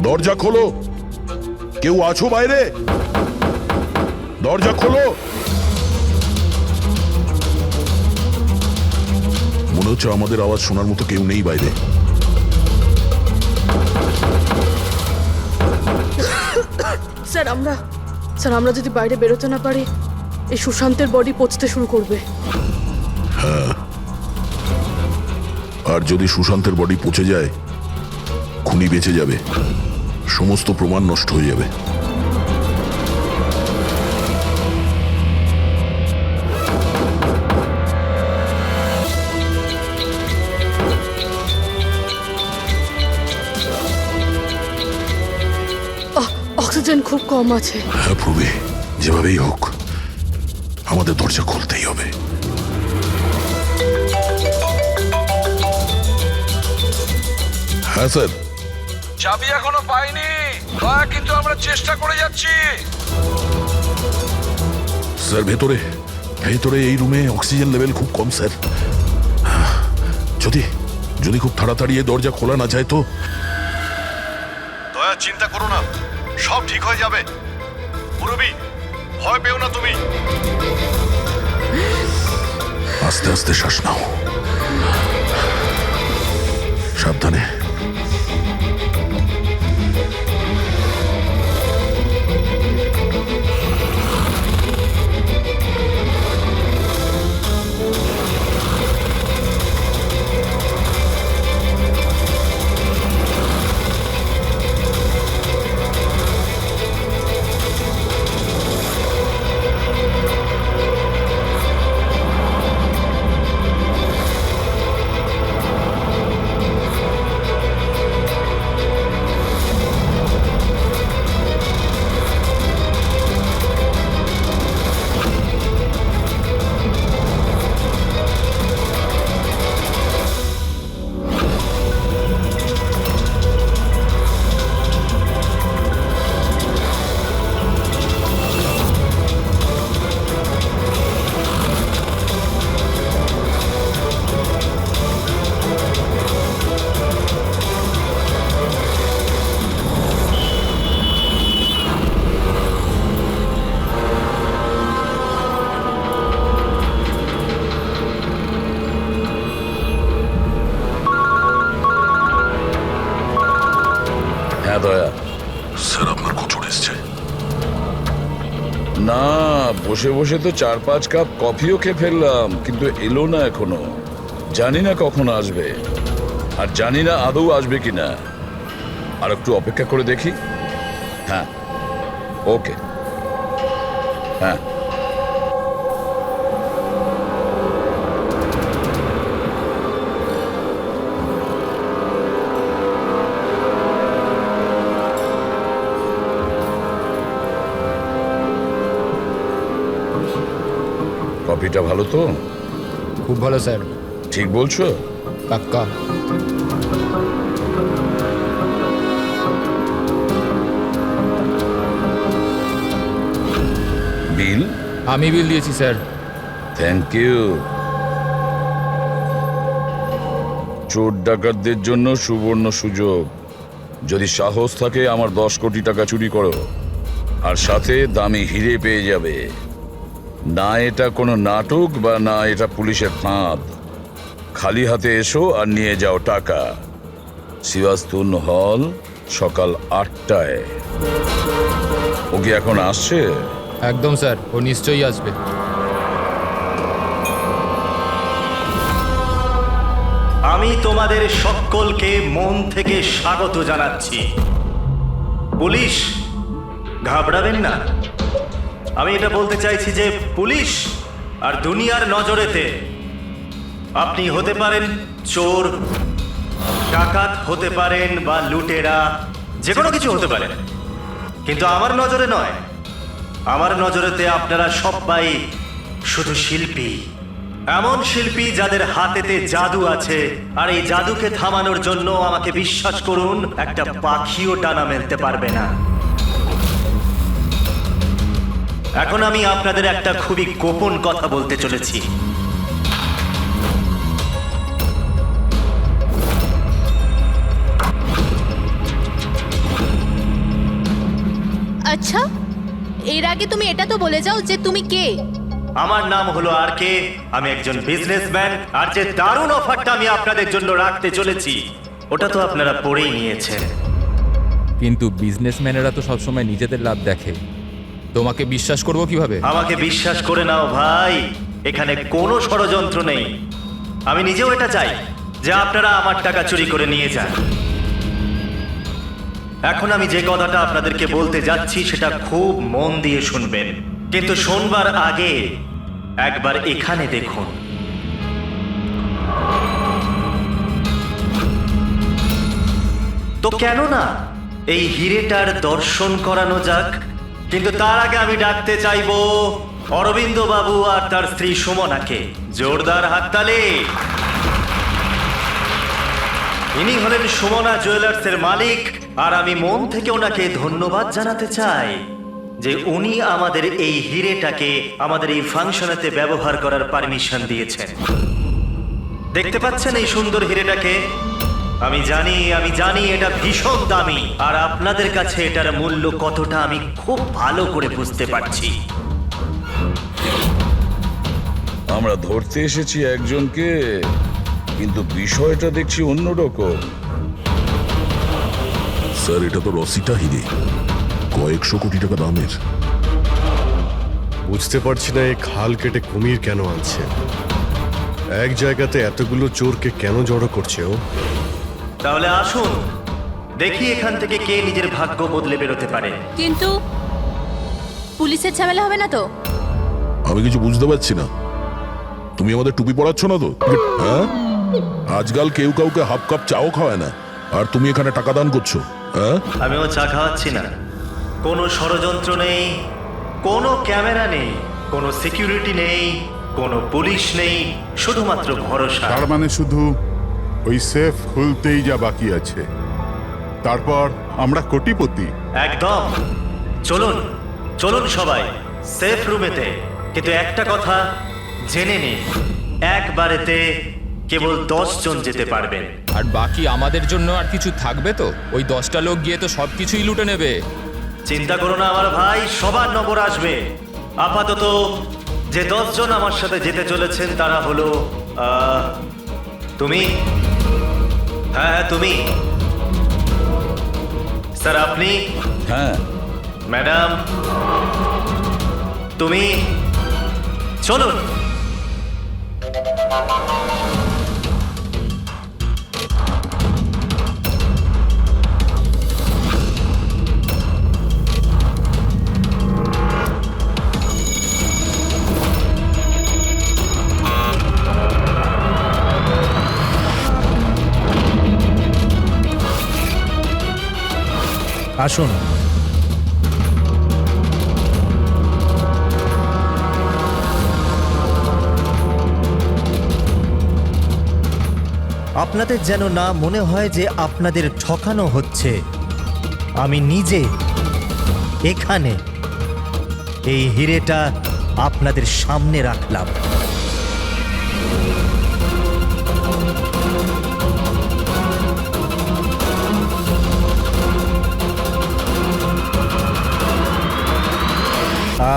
দরজা খোলো। কেউ আছো বাইরে? দরজা খোলো। মনে হচ্ছে আমাদের আওয়াজ শোনার মতো কেউ নেই বাইরে। স্যার আমরা যদি বাইরে বেরোতে না পারি, এই সুশান্তের বডি পচতে শুরু করবে। হ্যাঁ, আর যদি সুশান্তের বডি পচে যায়, খুনি বেঁচে যাবে, সমস্ত প্রমাণ নষ্ট হয়ে যাবে। অক্সিজেন খুব কম আছে। হ্যাঁ প্রবি, যেভাবেই হোক আমাদের দরজা খুলতেই হবে। হ্যাঁ স্যার। চাবি এখনো পাইনি, কিন্তু আমরা চেষ্টা করে যাচ্ছি। স্যার ভেতরে ভেতরে এই রুমে অক্সিজেন লেভেল খুব কম স্যার। যদি যদি খুব তাড়াতাড়ি এই দরজা খোলা না যায় তো। দয়া, চিন্তা করো না, সব ঠিক হয়ে যাবে। মুরবি, ভয় পেও না তুমি। আস্তে আস্তে শ্বাস নাও, সাবধানে। হ্যাঁ দয়া। স্যার আপনার কোচর এসছে। না, বসে বসে তো 4-5 কাপ কফিও খেয়ে ফেললাম, কিন্তু এলো না এখনো। জানি না কখন আসবে, আর জানি না আদৌ আসবে কিনা। আর একটু অপেক্ষা করে দেখি। হ্যাঁ, ওকে। হ্যাঁ, কফিটা ভালো তো? খুব ভালো স্যার। ঠিক বলছো? পাক্কা। বিল? আমি বিল দিয়েছি স্যার। Thank you. চোর ডাকাতদের জন্য সুবর্ণ সুযোগ। যদি সাহস থাকে আমার 10 কোটি টাকা চুরি করো, আর সাথে দামি হিরে পেয়ে যাবে। না এটা কোনো নাটক, বা না এটা পুলিশের ফাঁদ। খালি হাতে এসো আর নিয়ে যাও টাকা। সিওয়াস্তুন হল, সকাল 8টায়। ও কি এখন আসছে? একদম স্যার, ও নিশ্চয়ই আসবে। আমি তোমাদের সকলকে মন থেকে স্বাগত জানাচ্ছি। পুলিশ, ঘাবড়াবেন না। আমি এটা বলতে চাইছি যে পুলিশ আর দুনিয়ার নজরেতে আপনি হতে পারেন চোর, ডাকাত হতে পারেন, বা লুটেরা, যে কোনো কিছু হতে পারেন, কিন্তু আমার নজরে নয়। আমার নজরেতে আপনারা সবাই শুধু শিল্পী। এমন শিল্পী যাদের হাতেতে জাদু আছে, আর এই জাদুকে থামানোর জন্য আমাকে বিশ্বাস করুন, একটা পাখিও ডানা মেলতে পারবে না। এখন আমি আপনাদের একটা খুবই গোপন কথা বলতে চলেছি। আচ্ছা, এর আগে তুমি এটা তো বলে যাও যে তুমি কে। আমার নাম হলো আর কে, আমি একজন বিজনেসম্যান। আর যে দারুণ অফারটা আমি আপনাদের জন্য রাখতে চলেছি ওটা তো আপনারা পড়েই নিয়েছেন। কিন্তু বিজনেসম্যানেরা তো সবসময় নিজেদের লাভ দেখে, তোমাকে বিশ্বাস করবো কিভাবে? আমাকে বিশ্বাস করে নাও ভাই, এখানে কোনো ষড়যন্ত্র নেই। আমি নিজেও এটা চাই যে আপনারা আমার টাকা চুরি করে নিয়ে যান। এখন আমি যে কথাটা আপনাদেরকে বলতে যাচ্ছি সেটা খুব মন দিয়ে শুনবেন, কিন্তু শোনবার আগে একবার এখানে দেখুন। তো কেন না এই হিরেটার দর্শন করানো যাক। কিন্তু তার আগে আমি ডাকতে চাইবো অরবিন্দ বাবু আর তার স্ত্রী সুমনাকে। জোরদার হাততালি। ইনি হলেন সুমনা জুয়েলার্সের মালিক, আর আমি মন থেকে ওনাকে ধন্যবাদ জানাতে চাই যে উনি আমাদের এই হিরেটাকে আমাদের এই ফাংশনেতে ব্যবহার করার পারমিশন দিয়েছেন। দেখতে পাচ্ছেন এই সুন্দর হিরেটাকে? আমি জানি এটা ভীষণ দামি, আর আপনাদের কাছে এটার মূল্য কতটা আমি খুব ভালো করে বুঝতে পারছি। আমরা ধরতে এসেছি একজনকে, কিন্তু বিষয়টা দেখছি অন্যরকম। স্যার, এটা তো রসিটা হিরে, কয়েকশো কোটি টাকা দামের। বুঝতে পারছি না এই খাল কেটে কুমির কেন আনছে। এক জায়গাতে এতগুলো চোরকে কেন জড়ো করছে ও? তাহলে আসুন দেখি এখান থেকে কে নিজের ভাগ্য বদলে বেরোতে পারে। কিন্তু পুলিশের ঝামেলা হবে না তো? আমি কিছু বুঝতে পারছি না। তুমি আমাদের টুপি পরাচ্ছ না তো? হ্যাঁ, আজকাল কেউ কাউকে হাফ কাপ চাও খাওয়ায় না, আর তুমি এখানে টাকা দান করছো। হ্যাঁ, আমিও চা খাওয়াচ্ছি না। কোনো ষড়যন্ত্র নেই, কোনো ক্যামেরা নেই, কোনো সিকিউরিটি নেই, কোনো পুলিশ নেই, শুধুমাত্র ভরসা। তার মানে শুধু ওই সেফ খুলতেই যা বাকি আছে, তারপর আমরা কোটিপতি। একদম। চলুন চলুন সবাই সেফ রুমেতে। কিন্তু একটা কথা জেনে নিন, একবারেতে কেবল 10 জন যেতে পারবেন। আর বাকি আমাদের জন্য আর কিছু থাকবে তো? ওই 10টা লোক গিয়ে তো সব কিছুই লুটে নেবে। চিন্তা করো না আমার ভাই, সবার নম্বর আসবে। আপাতত যে 10 জন আমার সাথে যেতে চলেছেন তারা হলো তুমি, হ্যাঁ তুমি, স্যার আপনি, হ্যাঁ, ম্যাডাম তুমি। চলুন। আসুন। আপনাদের যেন না মনে হয় যে আপনাদের ঠকানো হচ্ছে। আমি নিজে এখানে এই হিরেটা আপনাদের সামনে রাখলাম।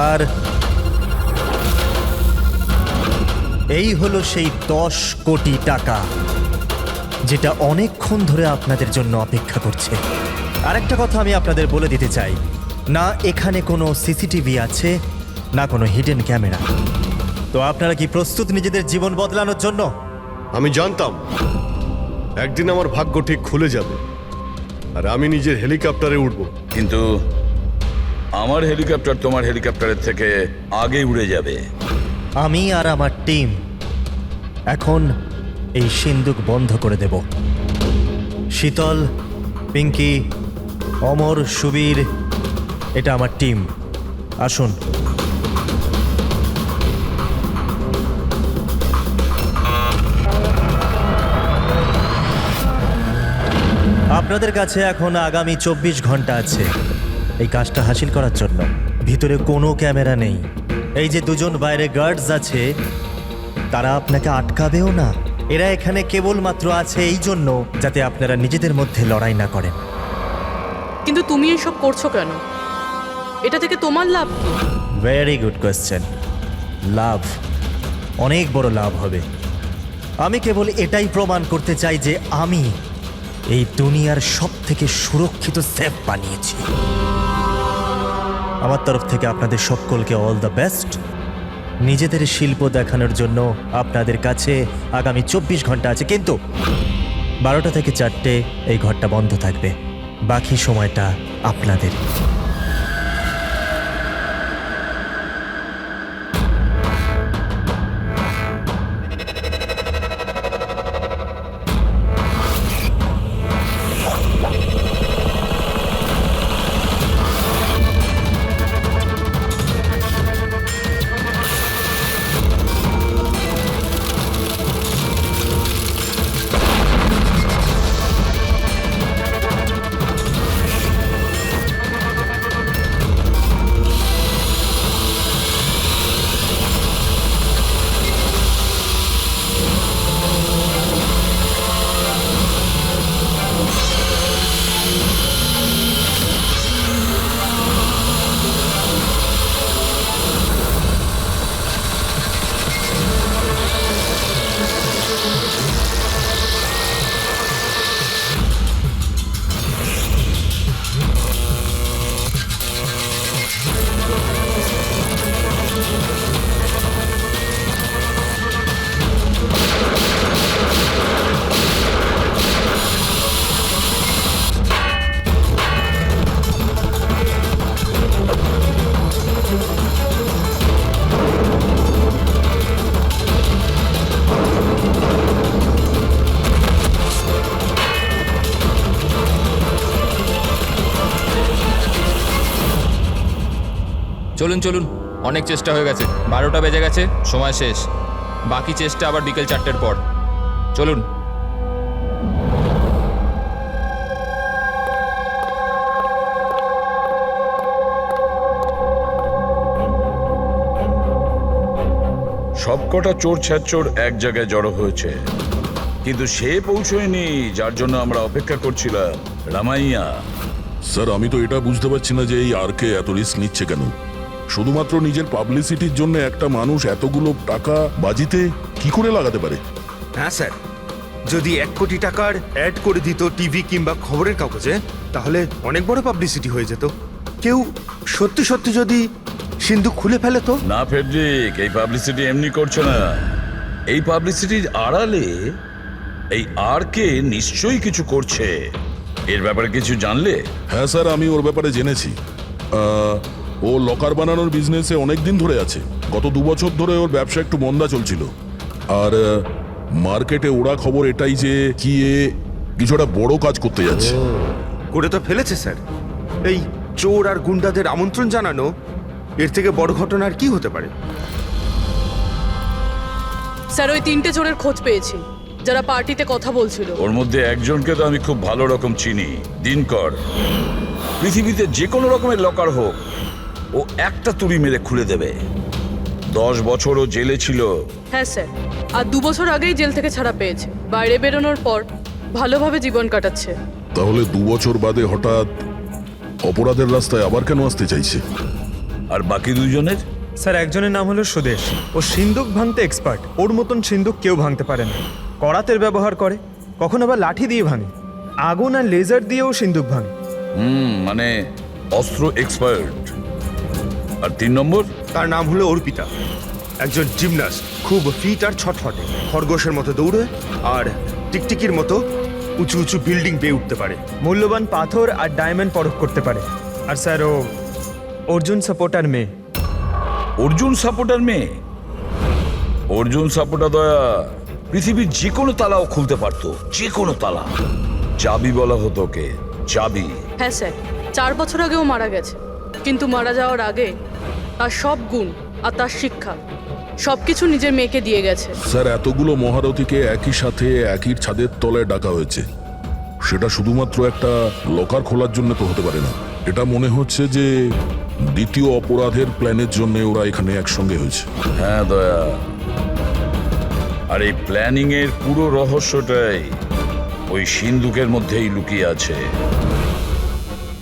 আর এই হলো সেই 10 কোটি টাকা যেটা অনেকক্ষণ ধরে আপনাদের জন্য অপেক্ষা করছে। আরেকটা কথা আমি আপনাদের বলে দিতে চাই, না এখানে কোনো সিসিটিভি আছে, না কোনো হিডেন ক্যামেরা। তো আপনারা কি প্রস্তুত নিজেদের জীবন বদলানোর জন্য? আমি জানতাম একদিন আমার ভাগ্য ঠিক খুলে যাবে, আর আমি নিজের হেলিকপ্টারে উঠবো। কিন্তু আমার হেলিকপ্টার তোমার হেলিকপ্টারের থেকে আগে উড়ে যাবে। আমি আর আমার টিম এখন এই সিন্দুক বন্ধ করে দেব। শীতল, পিঙ্কি, অমর, সুবীর, এটা আমার টিম। আসুন। আপনাদের কাছে এখন আগামী 24 ঘন্টা আছে এই কাজটা হাসিল করার জন্য। ভিতরে কোনো ক্যামেরা নেই। এই যে দুজন বাইরে গার্ডস আছে, তারা আপনাকে আটকাবেও না। এরা এখানে কেবলমাত্র আছে এই জন্য যাতে আপনারা নিজেদের মধ্যে লড়াই না করেন। কিন্তু তুমি এসব করছো কেন? এটা থেকে তোমার লাভ কি? Very good question. লাভ, অনেক বড় লাভ হবে। আমি কেবল এটাই প্রমাণ করতে চাই যে আমি এই দুনিয়ার সব থেকে সুরক্ষিত সেফ বানিয়েছি। আমার তরফ থেকে আপনাদের সকলকে অল দ্য বেস্ট। নিজেদের শিল্প দেখানোর জন্য আপনাদের কাছে আগামী 24 ঘন্টা আছে, কিন্তু 12টা থেকে 4টে এই ঘরটা বন্ধ থাকবে। বাকি সময়টা আপনাদের। চলুন চলুন, অনেক চেষ্টা হয়ে গেছে। 12টা বেজে গেছে, সময় শেষ। বাকি চেষ্টা আবার বিকেল 4টের পর। চলুন। সবকটা চোর ছ্যাচোর এক জায়গায় জড়ো হয়েছে, কিন্তু সে পৌঁছয়নি যার জন্য আমরা অপেক্ষা করছিলাম, রামাইয়া। স্যার আমি তো এটা বুঝতে পারছি না যে এই আরকে এত রিস্ক নিচ্ছে কেন। শুধুমাত্র নিজের পাবলিসিটির জন্য একটা মানুষ এতগুলো টাকা বাজিতে কি করে লাগাতে পারে? হ্যাঁ স্যার, যদি 1 কোটি টাকার অ্যাড করে দিত টিভি কিংবা খবরের কাগজে, তাহলে অনেক বড় পাবলিসিটি হয়ে যেত। কেউ সত্যি সত্যি যদি সিন্ধুক খুলে ফেলে তো? না ফেডরিক, এই পাবলিসিটি এমনি করছে না। এই পাবলিসিটির আড়ালে এই আরকে নিশ্চয়ই কিছু করছে। এর ব্যাপারে কিছু জানলে? হ্যাঁ স্যার, আমি ওর ব্যাপারে জেনেছি। ও লকার বানানোর বিজনেসে অনেক দিন ধরে আছে। গত 2 বছর ধরে ওর ব্যবসা একটু মন্দা চলছিল। আর মার্কেটে ওরা খবর এটাই যে কি এ কিছুটা বড় কাজ করতে যাচ্ছে। করে তো ফেলেছে স্যার। এই চোর আর গুন্ডাদের আমন্ত্রণ জানানো, এর থেকে বড় ঘটনা আর কি হতে পারে? স্যার ওই 3টে চোরের খোঁজ পেয়েছি যারা পার্টিতে কথা বলছিল। ওর মধ্যে একজনকে তো আমি খুব ভালো রকম চিনি, দিনকর। পৃথিবীতে যে কোনো রকমের লকার হোক, ও একটা তুড়ি মেরে খুলে দেবে। 10 বছর ও জেলে ছিল। হ্যাঁ স্যার, আর 2 বছর আগেই জেল থেকে ছাড়া পেয়েছে। বাইরে বেরোনোর পর ভালোভাবে জীবন কাটাচ্ছে। তাহলে 2 বছর বাদে হঠাৎ অপরাধের রাস্তায় আবার কেন আসতে চাইছে? আর বাকি দুজনের? স্যার একজনের নাম হলো সুদেশ। ও সিন্দুক ভাঙতে এক্সপার্ট। ওর মতন সিন্দুক কেউ ভাঙতে পারে না। করাতের ব্যবহার করে, কখন আবার লাঠি দিয়ে ভাঙে, আগুন আর লেজার দিয়েও সিন্দুক ভাঙে। মানে অস্ত্র এক্সপার্ট। আর 3 নম্বর? তার নাম হলো অর্পিতা, একজন জিমনাস্ট। খুব ফিট আর ছটফটে, খরগোশের মতো দৌড়ে আর টিকটিকির মতো উঁচু উঁচু বিল্ডিং পেয়ে উঠতে পারে। মূল্যবান পাথর আর ডায়মন্ড পরখ করতে পারে। আর স্যার ও অর্জুন সাপোর্টার মেয়ে। অর্জুন সাপোর্টার মেয়ে? অর্জুন সাপোর্টার দয়া পৃথিবীর যে কোনো তালাও খুলতে পারতো, যে কোনো তালা। চাবি বলা হতো ওকে, চাবি। হ্যাঁ স্যার, 4 বছর আগেও মারা গেছে। কিন্তু মারা যাওয়ার আগে তার সব গুণ আর তার শিক্ষা সবকিছু নিজের মেয়েকে দিয়ে গেছে। স্যার এতগুলো মহারথীকে একই সাথে একই ছাদের তলায় ডাকা হয়েছে, সেটা শুধুমাত্র একটা লকার খোলার জন্য তো হতে পারে না। এটা মনে হচ্ছে যে দ্বিতীয় অপরাধের প্ল্যানের জন্য ওরা এখানে একসঙ্গে হয়েছে। হ্যাঁ দয়া, আর এই প্ল্যানিং এর পুরো রহস্যটাই ওই সিন্দুকের মধ্যেই লুকিয়ে আছে।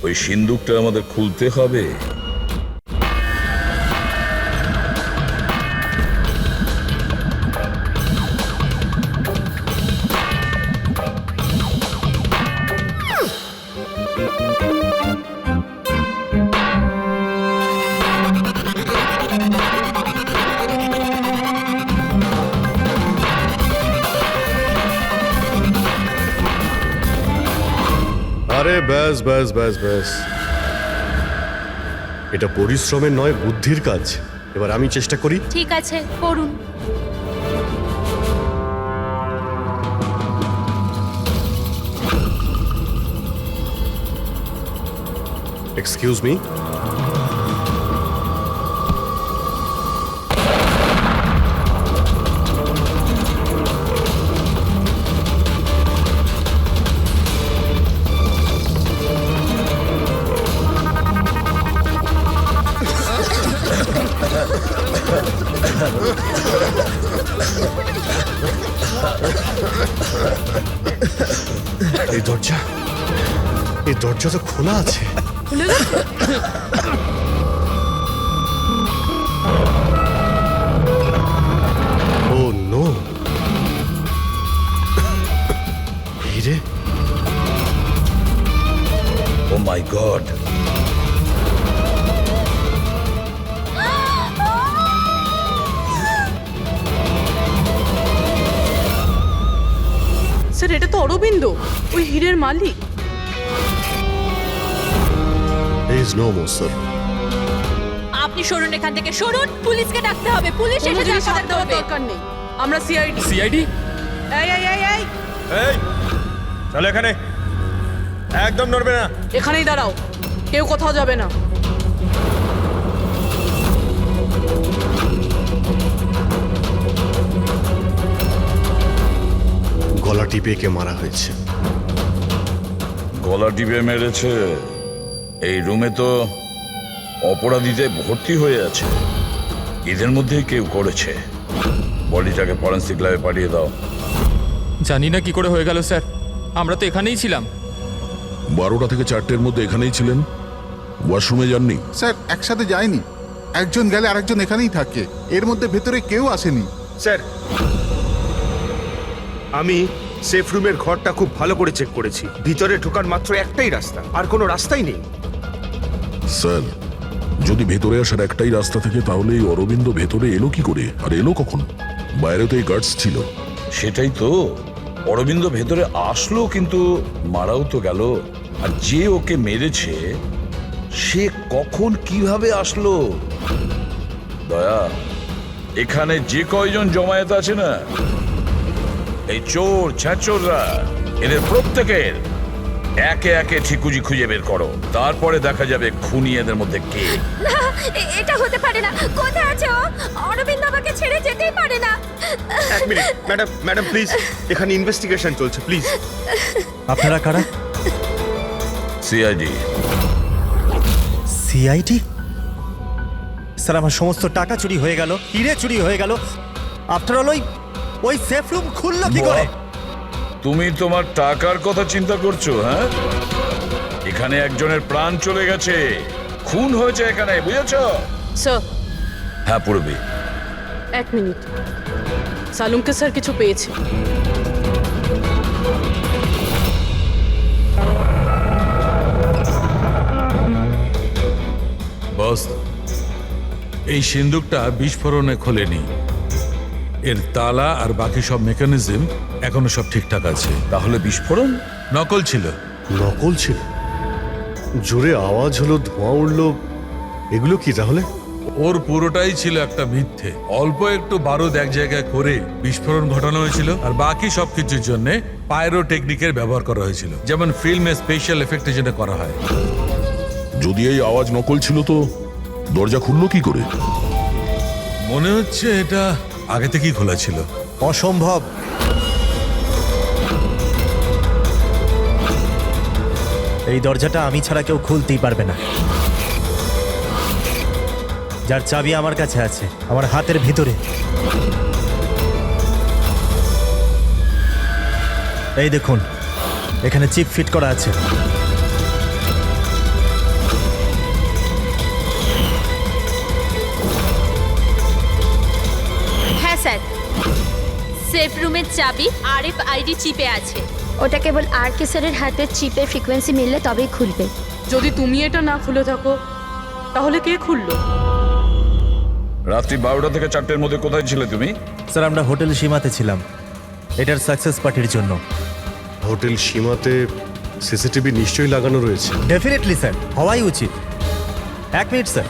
ওই সিন্দুকটা আমাদের খুলতে হবে, আরে ব্যাস ব্যাস ব্যাস ব্যাস, এটা পরিশ্রমের নয়, বুদ্ধির কাজ। এবার আমি চেষ্টা করি। ঠিক আছে, করুন। এক্সকিউজ মি, এই দরজা তো খোলা আছে। খুলে গেছে? ও নো, হিরে, ও মাই গড, স্যার এটা তো অরবিন্দ, ওই হীরের মালিক। there is no more, sir. আপনি সরুন এখান থেকে, সরুন। পুলিশকে ডাকতে হবে, পুলিশ কোনো এসে জিনিস ডাকতে হাত দেওয়ার হবে। দরকার নেই, আমরা সিআইডি। সিআইডি? এই এই এই এই এই চলো এখানে, একদম নড়বে না। এখানেই দাঁড়াও, কেউ কোথাও যাবে না। গলা টিপে কে মারা হয়েছে? গলা টিপে মেরেছে? এই রুমে তো অপরাধীতে ভর্তি হয়ে আছে, এদের মধ্যেই কেউ করেছে। বডিটাকে ফরেন্সিক ল্যাবে পাঠিয়ে দাও। জানি না কি করে হয়ে গেল স্যার, আমরা তো এখানেই ছিলাম। 12টা থেকে 4টের মধ্যে এখানেই ছিলেন, ওয়াশরুমে যাননি? স্যার একসাথে যায়নি, একজন গেলে আরেকজন এখানেই থাকে, এর মধ্যে ভেতরে কেউ আসেনি। স্যার, আমি সেফ রুমের ঘরটা খুব ভালো করে চেক করেছি। ভিতরে ঢোকার মাত্র একটাই রাস্তা, আর কোনো রাস্তাই নেই। স্যার, যদি ভেতরে আসার একটাই রাস্তা থেকে তাহলে এই অরবিন্দ ভেতরে এলো কি করে, আর এলো কখন? বাইরে তো এই গার্ডস ছিল। সেটাই তো, অরবিন্দ ভেতরে আসলো কিন্তু মারাও তো গেল। আর যে ওকে মেরেছে সে কখন কিভাবে আসলো? দয়া, এখানে যে কয়জন জমায়েত আছে না, এই চোর ছ্যাচোররা, এদের প্রত্যেকের একে একে ঠিকুজি খুঁজে বের করো, তারপরে দেখা যাবে খুনি এদের মধ্যে কে। না, এটা হতে পারে না। কোথায় আছে ও? অরবিন্দ আমাকে ছেড়ে যেতেই পারে না। এক মিনিট, ম্যাডাম ম্যাডাম প্লিজ, এখানে ইনভেস্টিগেশন চলছে, প্লিজ। আপনারা কারা? সিআইডি। সিআইডি? স্যার আমার সমস্ত টাকা চুরি হয়ে গেল, হিরে চুরি হয়ে গেল, আফটার অল ওই সেফ রুম খুললো কি করে? তুমি তোমার টাকার কথা চিন্তা করছো? হ্যাঁ, এখানে একজনের প্রাণ চলে গেছে, খুন হয়েছে এখানে, বুঝেছ? স্যার হ্যাঁ পড়বে। 1 মিনিট, সালুমকে স্যার কিছু পেয়েছে। বস, এই সিন্দুকটা বিস্ফোরণে খোলেনি, এর তালা আর বাকি সব মেকানিজম এখনো সব ঠিকঠাক আছে। তাহলে বিস্ফোরণ নকল ছিল। নকল ছিল? জোরে আওয়াজ হলো, ধোঁয়া উঠলো, এগুলো কি তাহলে? ওর পুরোটাই ছিল একটা মিথ্যে। অল্প একটু বারুদ এক জায়গায় করে বিস্ফোরণ ঘটানো হয়েছিল, আর বাকি সবকিছুর জন্য পাইরো টেকনিকের ব্যবহার করা হয়েছিল, যেমন ফিল্মে স্পেশাল এফেক্টের জন্য করা হয়। যদি এই আওয়াজ নকল ছিল তো দরজা খুললো কি করে? মনে হচ্ছে এটা আগে থেকেই খোলা ছিল। অসম্ভব। এই দরজাটা আমি ছাড়া কেউ খুলতেই পারবে না। যার চাবি আমার কাছে আছে, আমার হাতের ভিতরে। এই দেখুন, এখানে চিপ ফিট করা আছে। হ্যাঁ স্যার, সেফ রুমের চাবি RFID চিপে আছে। ওটা কেবল RK স্যারের হাতের চিপের ফ্রিকোয়েন্সি মিললে তবেই খুলবে। যদি তুমি এটা না খুলে থাকো তাহলে কে খুললো? রাত্রি 12টা থেকে 4টের মধ্যে কোথায় ছিলে তুমি? স্যার আমরা হোটেল সীমাতে ছিলাম, এটার সাকসেস পার্টির জন্য। হোটেল সীমাতে সিসিটিভি নিশ্চয়ই লাগানো রয়েছে। ডেফিনেটলি স্যার, হওয়াই উচিত। 1 মিনিট স্যার,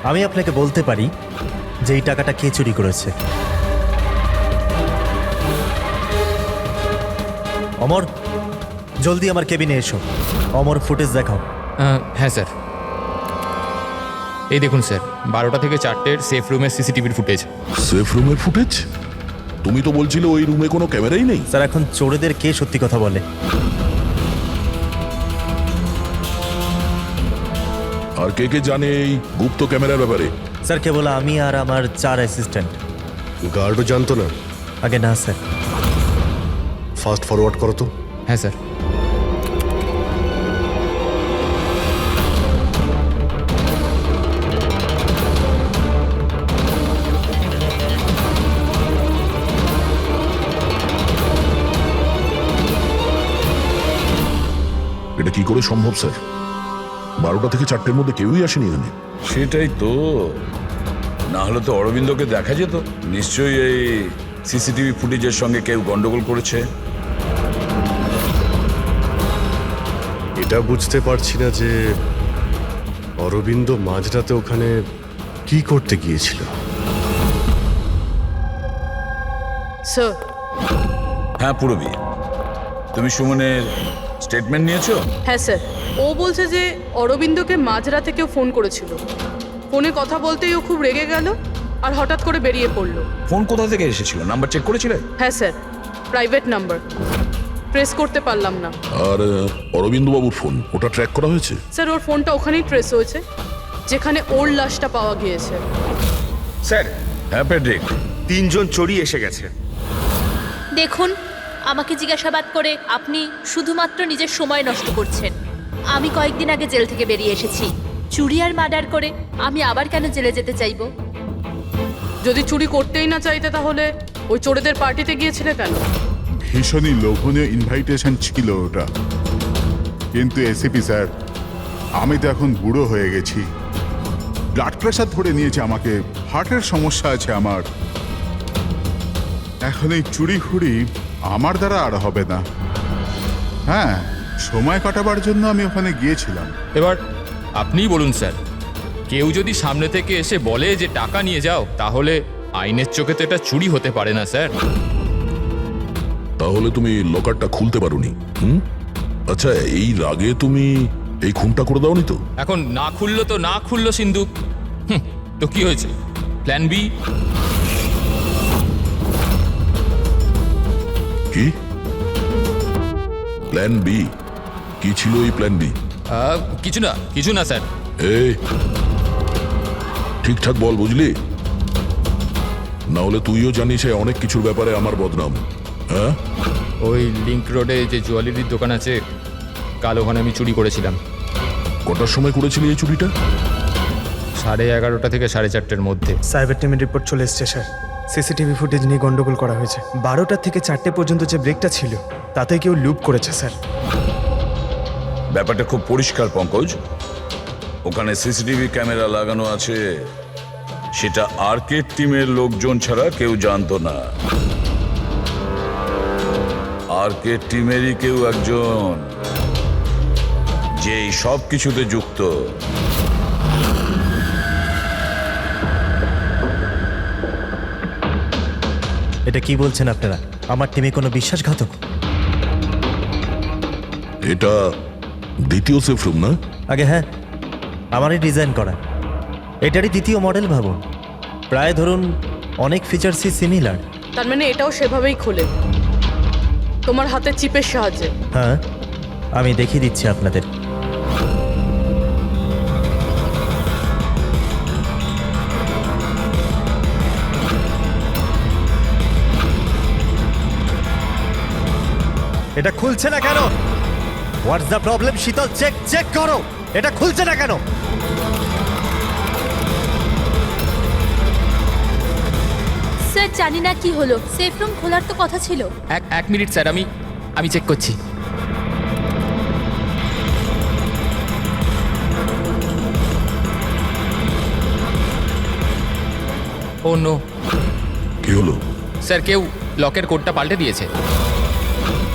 আমি আপনাকে বলতে পারি যে এই টাকাটা কে চুরি করেছে। অমর, জলদি আমার কেবিনে এসো। অমর, ফুটেজ দেখাও। হ্যাঁ স্যার, এই দেখুন স্যার, 12টা থেকে 4টের সেফ রুমের সিসিটিভির ফুটেজ। সেফ রুমের ফুটেজ? তুমি তো বলছিলে ওই রুমে কোনো ক্যামেরাই নেই। স্যার, এখন চোরেদের কে সত্যি কথা বলে? আর কে কে জানে এই গুপ্ত ক্যামেরার ব্যাপারে? স্যার, কেবল আমি আর আমার 4 অ্যাসিস্ট্যান্ট। গার্ডও জানতো না? আগে না স্যার। ফাস্ট ফরওয়ার্ড করো তো। হ্যাঁ স্যার। এটা কি করে সম্ভব স্যার? 12টা থেকে 4টের মধ্যে কেউই আসেনি এখানে। সেটাই তো, না হলে তো অরবিন্দকে দেখা যেত। নিশ্চয়ই এই সিসিটিভি ফুটেজের সঙ্গে কেউ গন্ডগোল করেছে। এটা বুঝতে পারছি না যে অরবিন্দ মাঝরাতে ওখানে কি করতে গিয়েছিল। স্যার, হ্যাঁ পুরবি, তুমি সুমনের স্টেটমেন্ট নিয়েছো? হ্যাঁ স্যার, ও বলছে যে অরবিন্দকে মাঝরাতে কেউ ফোন করেছিল। ফোনে কথা বলতেই ও খুব রেগে গেল আর হঠাৎ করে বেরিয়ে পড়লো। ফোন কোথা থেকে এসেছিল? নাম্বার চেক করেছিলে? হ্যাঁ স্যার, প্রাইভেট নাম্বার, ট্রেস করতে পারলাম না। আর অরবিন্দ বাবুর ফোন, ওটা ট্র্যাক করা হয়েছে? স্যার, ওর ফোনটা ওখানেই ট্রেস হয়েছে যেখানে ওর লাশটা পাওয়া গিয়েছে। স্যার, হ্যাঁ প্যাড্রিক, 3 জন চোরি এসে গেছে। দেখুন, আমাকে জিজ্ঞাসাবাদ করে আপনি শুধুমাত্র নিজের সময় নষ্ট করছেন। আমি কয়েকদিন আগে জেল থেকে বেরিয়ে এসেছি। চুরি আর মার্ডার করে আমি আবার কেন জেলে যেতে চাইবো? যদি চুরি করতেই না চাইতে তাহলে ওই চোরেদের পার্টিতে গিয়েছিলে কেন? ভীষণই লোভনীয় ইনভাইটেশন ছিল ওটা, কিন্তু এসিপি স্যার, আমি তো এখন বুড়ো হয়ে গেছি। ব্লাড প্রেশার ধরে নিয়েছে আমাকে, হার্টের সমস্যা আছে আমার। এখন এই চুরি ফুরি আমার দ্বারা আর হবে না। হ্যাঁ, সময় কাটাবার জন্য আমি ওখানে গিয়েছিলাম। এবার আপনিই বলুন স্যার, কেউ যদি সামনে থেকে এসে বলে যে টাকা নিয়ে যাও, তাহলে আইনের চোখে তো এটা চুরি হতে পারে না স্যার। তাহলে তুমি লকারটা খুলতে পারোনি? আচ্ছা, এই রাগে তুমি এই খুনটা করে দাওনি তো? এখন না খুললো তো না খুললো সিন্ধুক, তো কি হয়েছে? Plan B? কি প্ল্যান বি? কি ছিল এই প্ল্যান বি? কিছু না স্যার। এই ঠিকঠাক বল, বুঝলি? না হলে তুইও জানিস অনেক কিছুর ব্যাপারে আমার বদনাম। হ্যাঁ, ওই লিংক রোডে যে জুয়েলারির দোকান আছে, কাল ওখানে আমি চুরি করেছিলাম। কটার সময় করেছিলি এই চুরিটা? 11:30 থেকে 4:30-এর মধ্যে। সাইবার টিমের রিপোর্ট চলে এসছে স্যার। সিসিটিভি ফুটেজ নিয়ে গন্ডগোল করা হয়েছে। 12টা থেকে 4টে পর্যন্ত যে ব্রেকটা ছিল তাতে কেউ লুপ করেছে স্যার। ব্যাপারটা খুব পরিষ্কার পঙ্কজ, ওখানে সিসিটিভি ক্যামেরা লাগানো আছে, সেটা আর্কেড টিমের লোকজন ছাড়া কেউ জানতো না। আর্কেড টিমেরই কেউ একজন যে এই সব কিছুতে যুক্ত। এটা কি বলছেন আপনারা? আমার টিমে কোনো বিশ্বাসঘাতক? এটা দ্বিতীয় সেফ রুম না? আগে হ্যাঁ, আমারই ডিজাইন করা। এটারই দ্বিতীয় মডেল ভাবুন। প্রায় ধরুন অনেক ফিচার্সই সিমিলার। তার মানে এটাও সেভাবেই খোলে, তোমার হাতের চিপের সাহায্যে? হ্যাঁ, আমি দেখিয়ে দিচ্ছি আপনাদের। এটা খুলছে না কেন? What's the problem? শীতল, চেক করো, এটা খুলছে না কেন? স্যার, জানি না কি হলো। সেফ রুম খোলার তো কথা ছিল। এক মিনিট স্যার, আমি চেক করছি। ও নো। কি হলো? স্যার, কেউ লকের কোডটা পাল্টে দিয়েছে।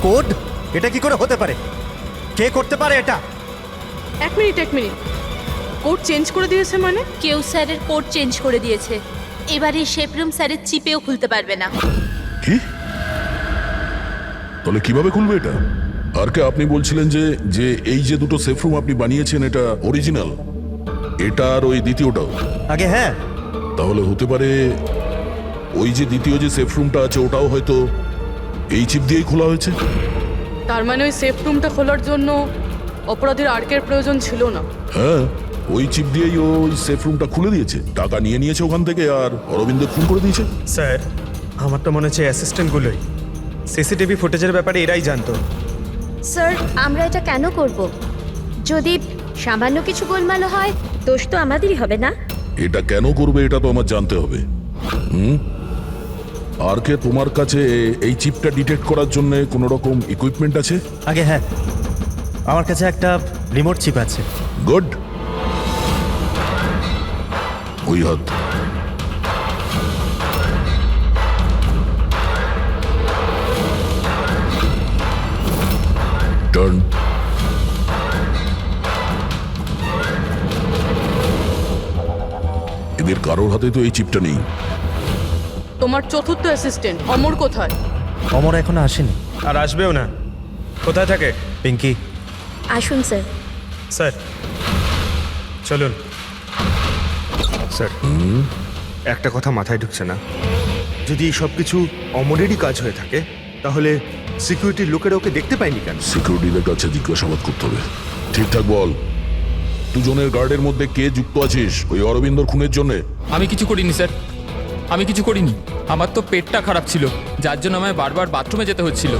কোড? এটা কি করে হতে পারে? কে করতে পারে এটা? এক মিনিট কোড চেঞ্জ করে দিয়েছে মানে? কেউ স্যারের কোড চেঞ্জ করে দিয়েছে। এবারে শেফ রুম স্যারের চিপেও খুলতে পারবে না। কি? তাহলে কিভাবে খুলবে এটা? আর কে আপনি বলছিলেন যে যে এই যে দুটো সেফ রুম আপনি বানিয়েছেন এটা অরিজিনাল, এটা আর ওই দ্বিতীয়টাও? আগে হ্যাঁ। তাহলে হতে পারে ওই যে দ্বিতীয় যে সেফ রুমটা আছে ওটাও হয়তো এই চিপ দিয়েই খোলা হয়েছে। তার মানে ওই সেফ রুমটা খোলার জন্য অপরাধীর আর্কের প্রয়োজন ছিল না। হ্যাঁ, ওই চিপ দিয়েই ওই সেফ রুমটা খুলে দিয়েছে, টাকা নিয়ে নিয়েছে ওখান থেকে আর অরবিন্দের খুন করে দিয়েছে। স্যার, আমার তো মনে হচ্ছে অ্যাসিস্ট্যান্টগুলোই সিসিটিভি ফুটেজের ব্যাপারে এরাই জানতো। স্যার, আমরা এটা কেন করব? যদি সামান্য কিছু গোলমাল হয়, দোষ তো আমাদেরই হবে না? এটা কেন করবে এটা তো আমার জানতে হবে। আর কে তোমার কাছে এই চিপটা ডিটেক্ট করার জন্য কোনো রকম ইকুইপমেন্ট আছে? আগে হ্যাঁ, আমার কাছে একটা রিমোট চিপ আছে। গুড। ওই হাত। টার্ন। এদের কারোর হাতে তো এই চিপটা নেই। তোমার চতুর্থ অ্যাসিস্ট্যান্ট অমর কোথায়? অমর এখনো আসেনি। আর আসবেও না। কোথায় থাকে? পিঙ্কি। আসুন স্যার। স্যার চলুন। স্যার, একটা কথা মাথায় ঢুকছে না। যদি এই সব কিছু অমরেরই কাজ হয়ে থাকে, তাহলে সিকিউরিটির লোকেরা ওকে দেখতে পায়নি কেন? সিকিউরিটিদের কাছে জিজ্ঞাসাবাদ করতে হবে। ঠিকঠাক বল, দুজনের গার্ডের মধ্যে কে যুক্ত আছিস ওই অরবিন্দর খুনের জন্য? আমি কিছু করিনি স্যার, আমি কিছু করিনি। আমার তো পেটটা খারাপ ছিল, যার জন্য আমায় বারবার বাথরুমে যেতে হচ্ছিল।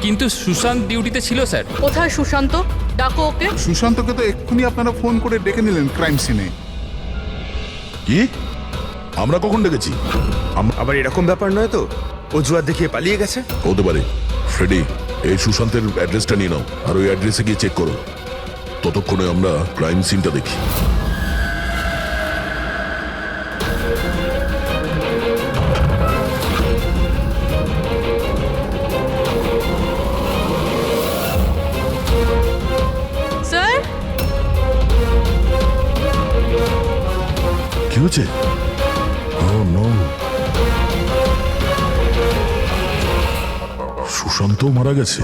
কিন্তু সুশান্ত ডিউটিতে ছিল স্যার। কোথায় সুশান্ত? ডাকো ওকে। সুশান্তকে তো এক্ষুনি আপনারা ফোন করে ডেকে নিলেন ক্রাইম সিনে। কি? আমরা কখন ডেকেছি? আবার এরকম ব্যাপার নয় তো অজুহাত দেখিয়ে পালিয়ে গেছে? হতে পারে। ফ্রেডি, এই সুশান্তের অ্যাড্রেসটা নিয়ে নাও আর ওই অ্যাড্রেসে গিয়ে চেক করো। ততক্ষণে আমরা ক্রাইম সিনটা দেখি। স্যার, কি হচ্ছে? Oh, no. সুশান্ত মারা গেছে।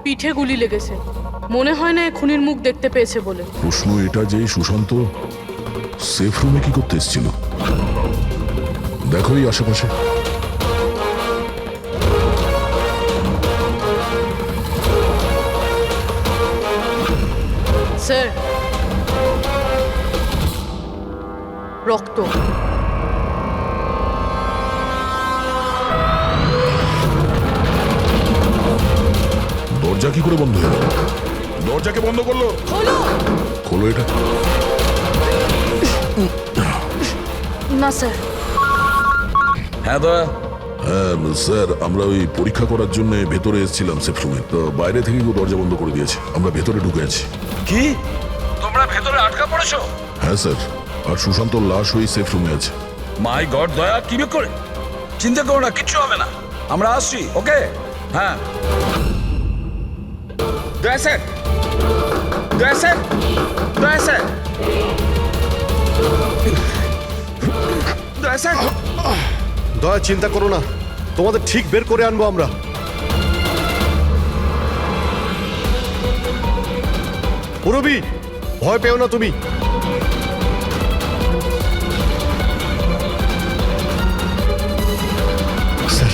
পিঠে গুলি লেগেছে। মনে হয় না এ খুনির মুখ দেখতে পেয়েছে বলে। প্রশ্ন এটা যে সুশান্ত সেফ রুমে কি করতে এসেছিল? দেখো এই আশেপাশে। স্যার, রক্ত। দরজা কি করে বন্ধ হলো? দরজাকে বন্ধ করলো। হলো খোলো এটা। না স্যার। হ্যাঁ দয়া। হ্যাঁ স্যার, আমরা ওই পরীক্ষা করার জন্য ভেতরে এসেছিলাম সেফ রুমে, তো বাইরে থেকে কেউ দরজা বন্ধ করে দিয়েছে। আমরা ভেতরে ঢুকে আছি। কি? তোমরা ভেতরে আটকা পড়েছো? হ্যাঁ স্যার, আর সুশান্তর লাশ ওই সেফ রুমে আছে। মাই গড দয়া, কি করে? চিন্তা করো না, কিচ্ছু হবে না, আমরা আসছি। ওকে? হ্যাঁ। দয়া স্যার, দয়া স্যার, দয়া স্যার, দয়া স্যার। দয়া, চিন্তা করো না, তোমাদের ঠিক বের করে আনবো আমরা। পুরবি, ভয় পেও না তুমি। স্যার,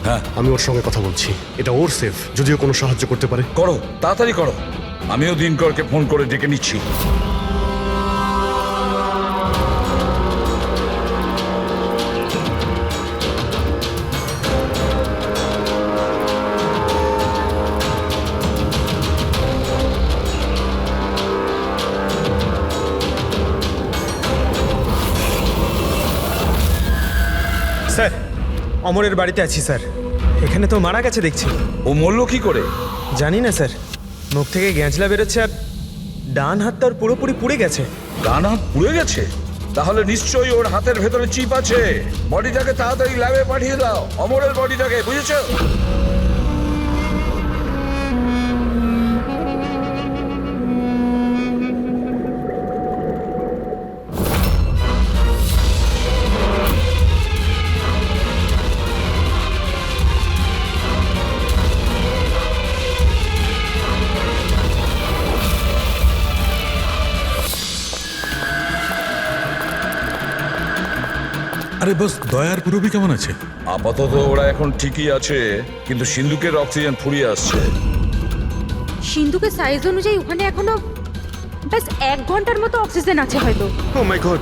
হ্যাঁ, আমি ওর সঙ্গে কথা বলছি। এটা ওর সেফ, যদিও কোনো সাহায্য করতে পারে। করো, তাড়াতাড়ি করো। আমিও দিনকরকে ফোন করে ডেকে নিচ্ছি। স্যার, অমরের বাড়িতে আছি স্যার। এখানে তো মারা গেছে দেখছি। ও মরল কি করে? জানি না স্যার, মুখ থেকে গ্যাঁজলা বেরোচ্ছে আর ডান হাত তার পুরোপুরি পুড়ে গেছে। ডান হাত পুড়ে গেছে? তাহলে নিশ্চয়ই ওর হাতের ভেতরে চিপ আছে। বডিটাকে তাড়াতাড়ি ল্যাবে পাঠিয়ে দাও, অমরের বডিটাকে, বুঝেছো? আরে বস, দয়ার পুরবি কেমন আছে? আপাতত ওরা এখন ঠিকই আছে, কিন্তু সিন্ধুকের অক্সিজেন ফুরিয়ে আসছে। সিন্ধুকের সাইজ অনুযায়ী ওখানে এখনো ব্যাস 1 ঘন্টার মতো অক্সিজেন আছে হয়তো। ও মাই গড,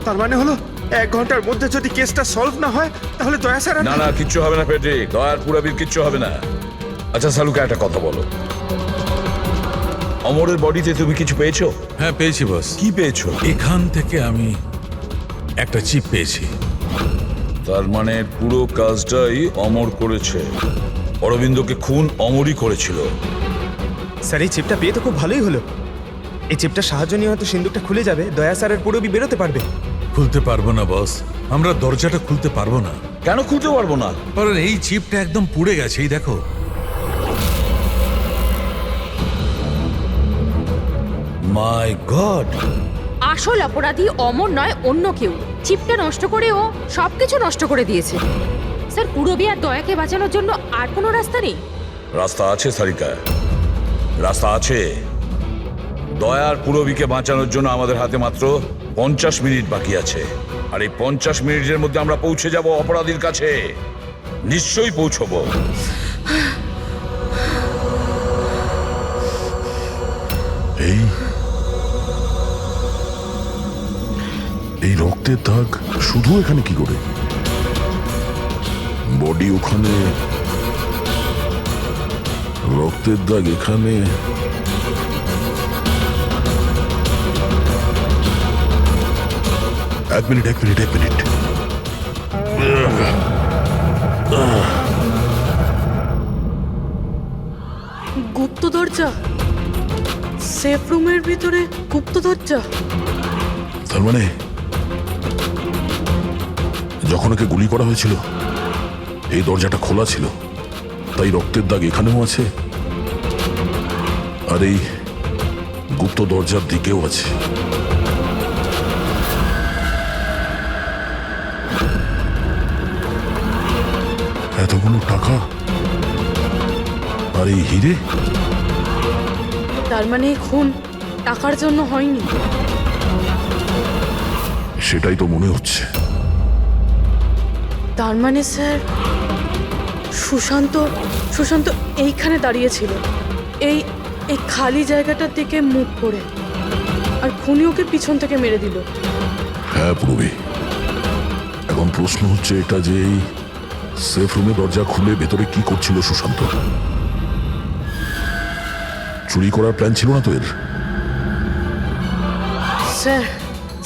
তার মানে হলো 1 ঘন্টার মধ্যে যদি কেসটা সলভ না হয় তাহলে দয়া স্যার না না, কিচ্ছু হবে না পেট্রিক, দয়ার পুরবির কিচ্ছু হবে না। আচ্ছা সালুকা, একটা কথা বলো, অমরের বডিতে তুমি কিছু পেয়েছো? হ্যাঁ পেয়েছি বস। কি পেয়েছো? এখান থেকে আমি একটা চিপ পেয়েছি। তার মানে পুরো কাজটাই অমর করেছে। অরবিন্দকে খুন অমরই করেছিল। স্যার এই চিপটা পেয়ে তো খুব ভালোই হলো। এই চিপটার সাহায্য নিয়ে হয়তো সিন্ধুকটা খুলে যাবে, দয়া স্যারের পুরবি বেরোতে পারবে। খুলতে পারবো না বস, আমরা দরজাটা খুলতে পারবো না। কেন খুলতে পারবো না? কারণ এই চিপটা একদম পুড়ে গেছে, এই দেখো। মাই গড, আসল অপরাধী অমর নয়, অন্য কেউ। চিপটা নষ্ট করে ও সবকিছু নষ্ট করে দিয়েছে। স্যার পুরবি আর দয়াকে বাঁচানোর জন্য আর কোনো রাস্তা নেই? রাস্তা আছে সারিকা, রাস্তা আছে। দয়ার পুরবিকে বাঁচানোর জন্য আমাদের হাতে মাত্র 50 মিনিট বাকি আছে। আর এই 50 মিনিটের মধ্যে আমরা পৌঁছে যাব অপরাধীর কাছে। নিশ্চয়ই পৌঁছবো। এই রক্তের দাগ শুধু এখানে কি করে? বডি ওখানে, রক্তের দাগ এখানে। এক মিনিট। গুপ্ত দরজা, সেফ রুমের ভিতরে গুপ্ত দরজা। তার মানে যখন ওকে গুলি করা হয়েছিল এই দরজাটা খোলা ছিল, তাই রক্তের দাগ এখানেও আছে আর এই গুপ্ত দরজার দিকেও আছে। এতগুলো টাকা আর এই হিরে, তার মানে খুন টাকার জন্য হয়নি। সেটাই তো মনে হচ্ছে। তার মানে স্যার সুশান্ত এইখানে দাঁড়িয়েছিল, এই এই খালি জায়গাটার দিকে মুখ করে, আর খুনি ওকে পিছন থেকে মেরে দিল। হ্যাঁ পূর্বে, এখন প্রশ্ন হচ্ছে এটা যে এই সেফ রুমে দরজা খুলে ভেতরে কি করছিল সুশান্ত? চুরি করার প্ল্যান ছিল না তো এর?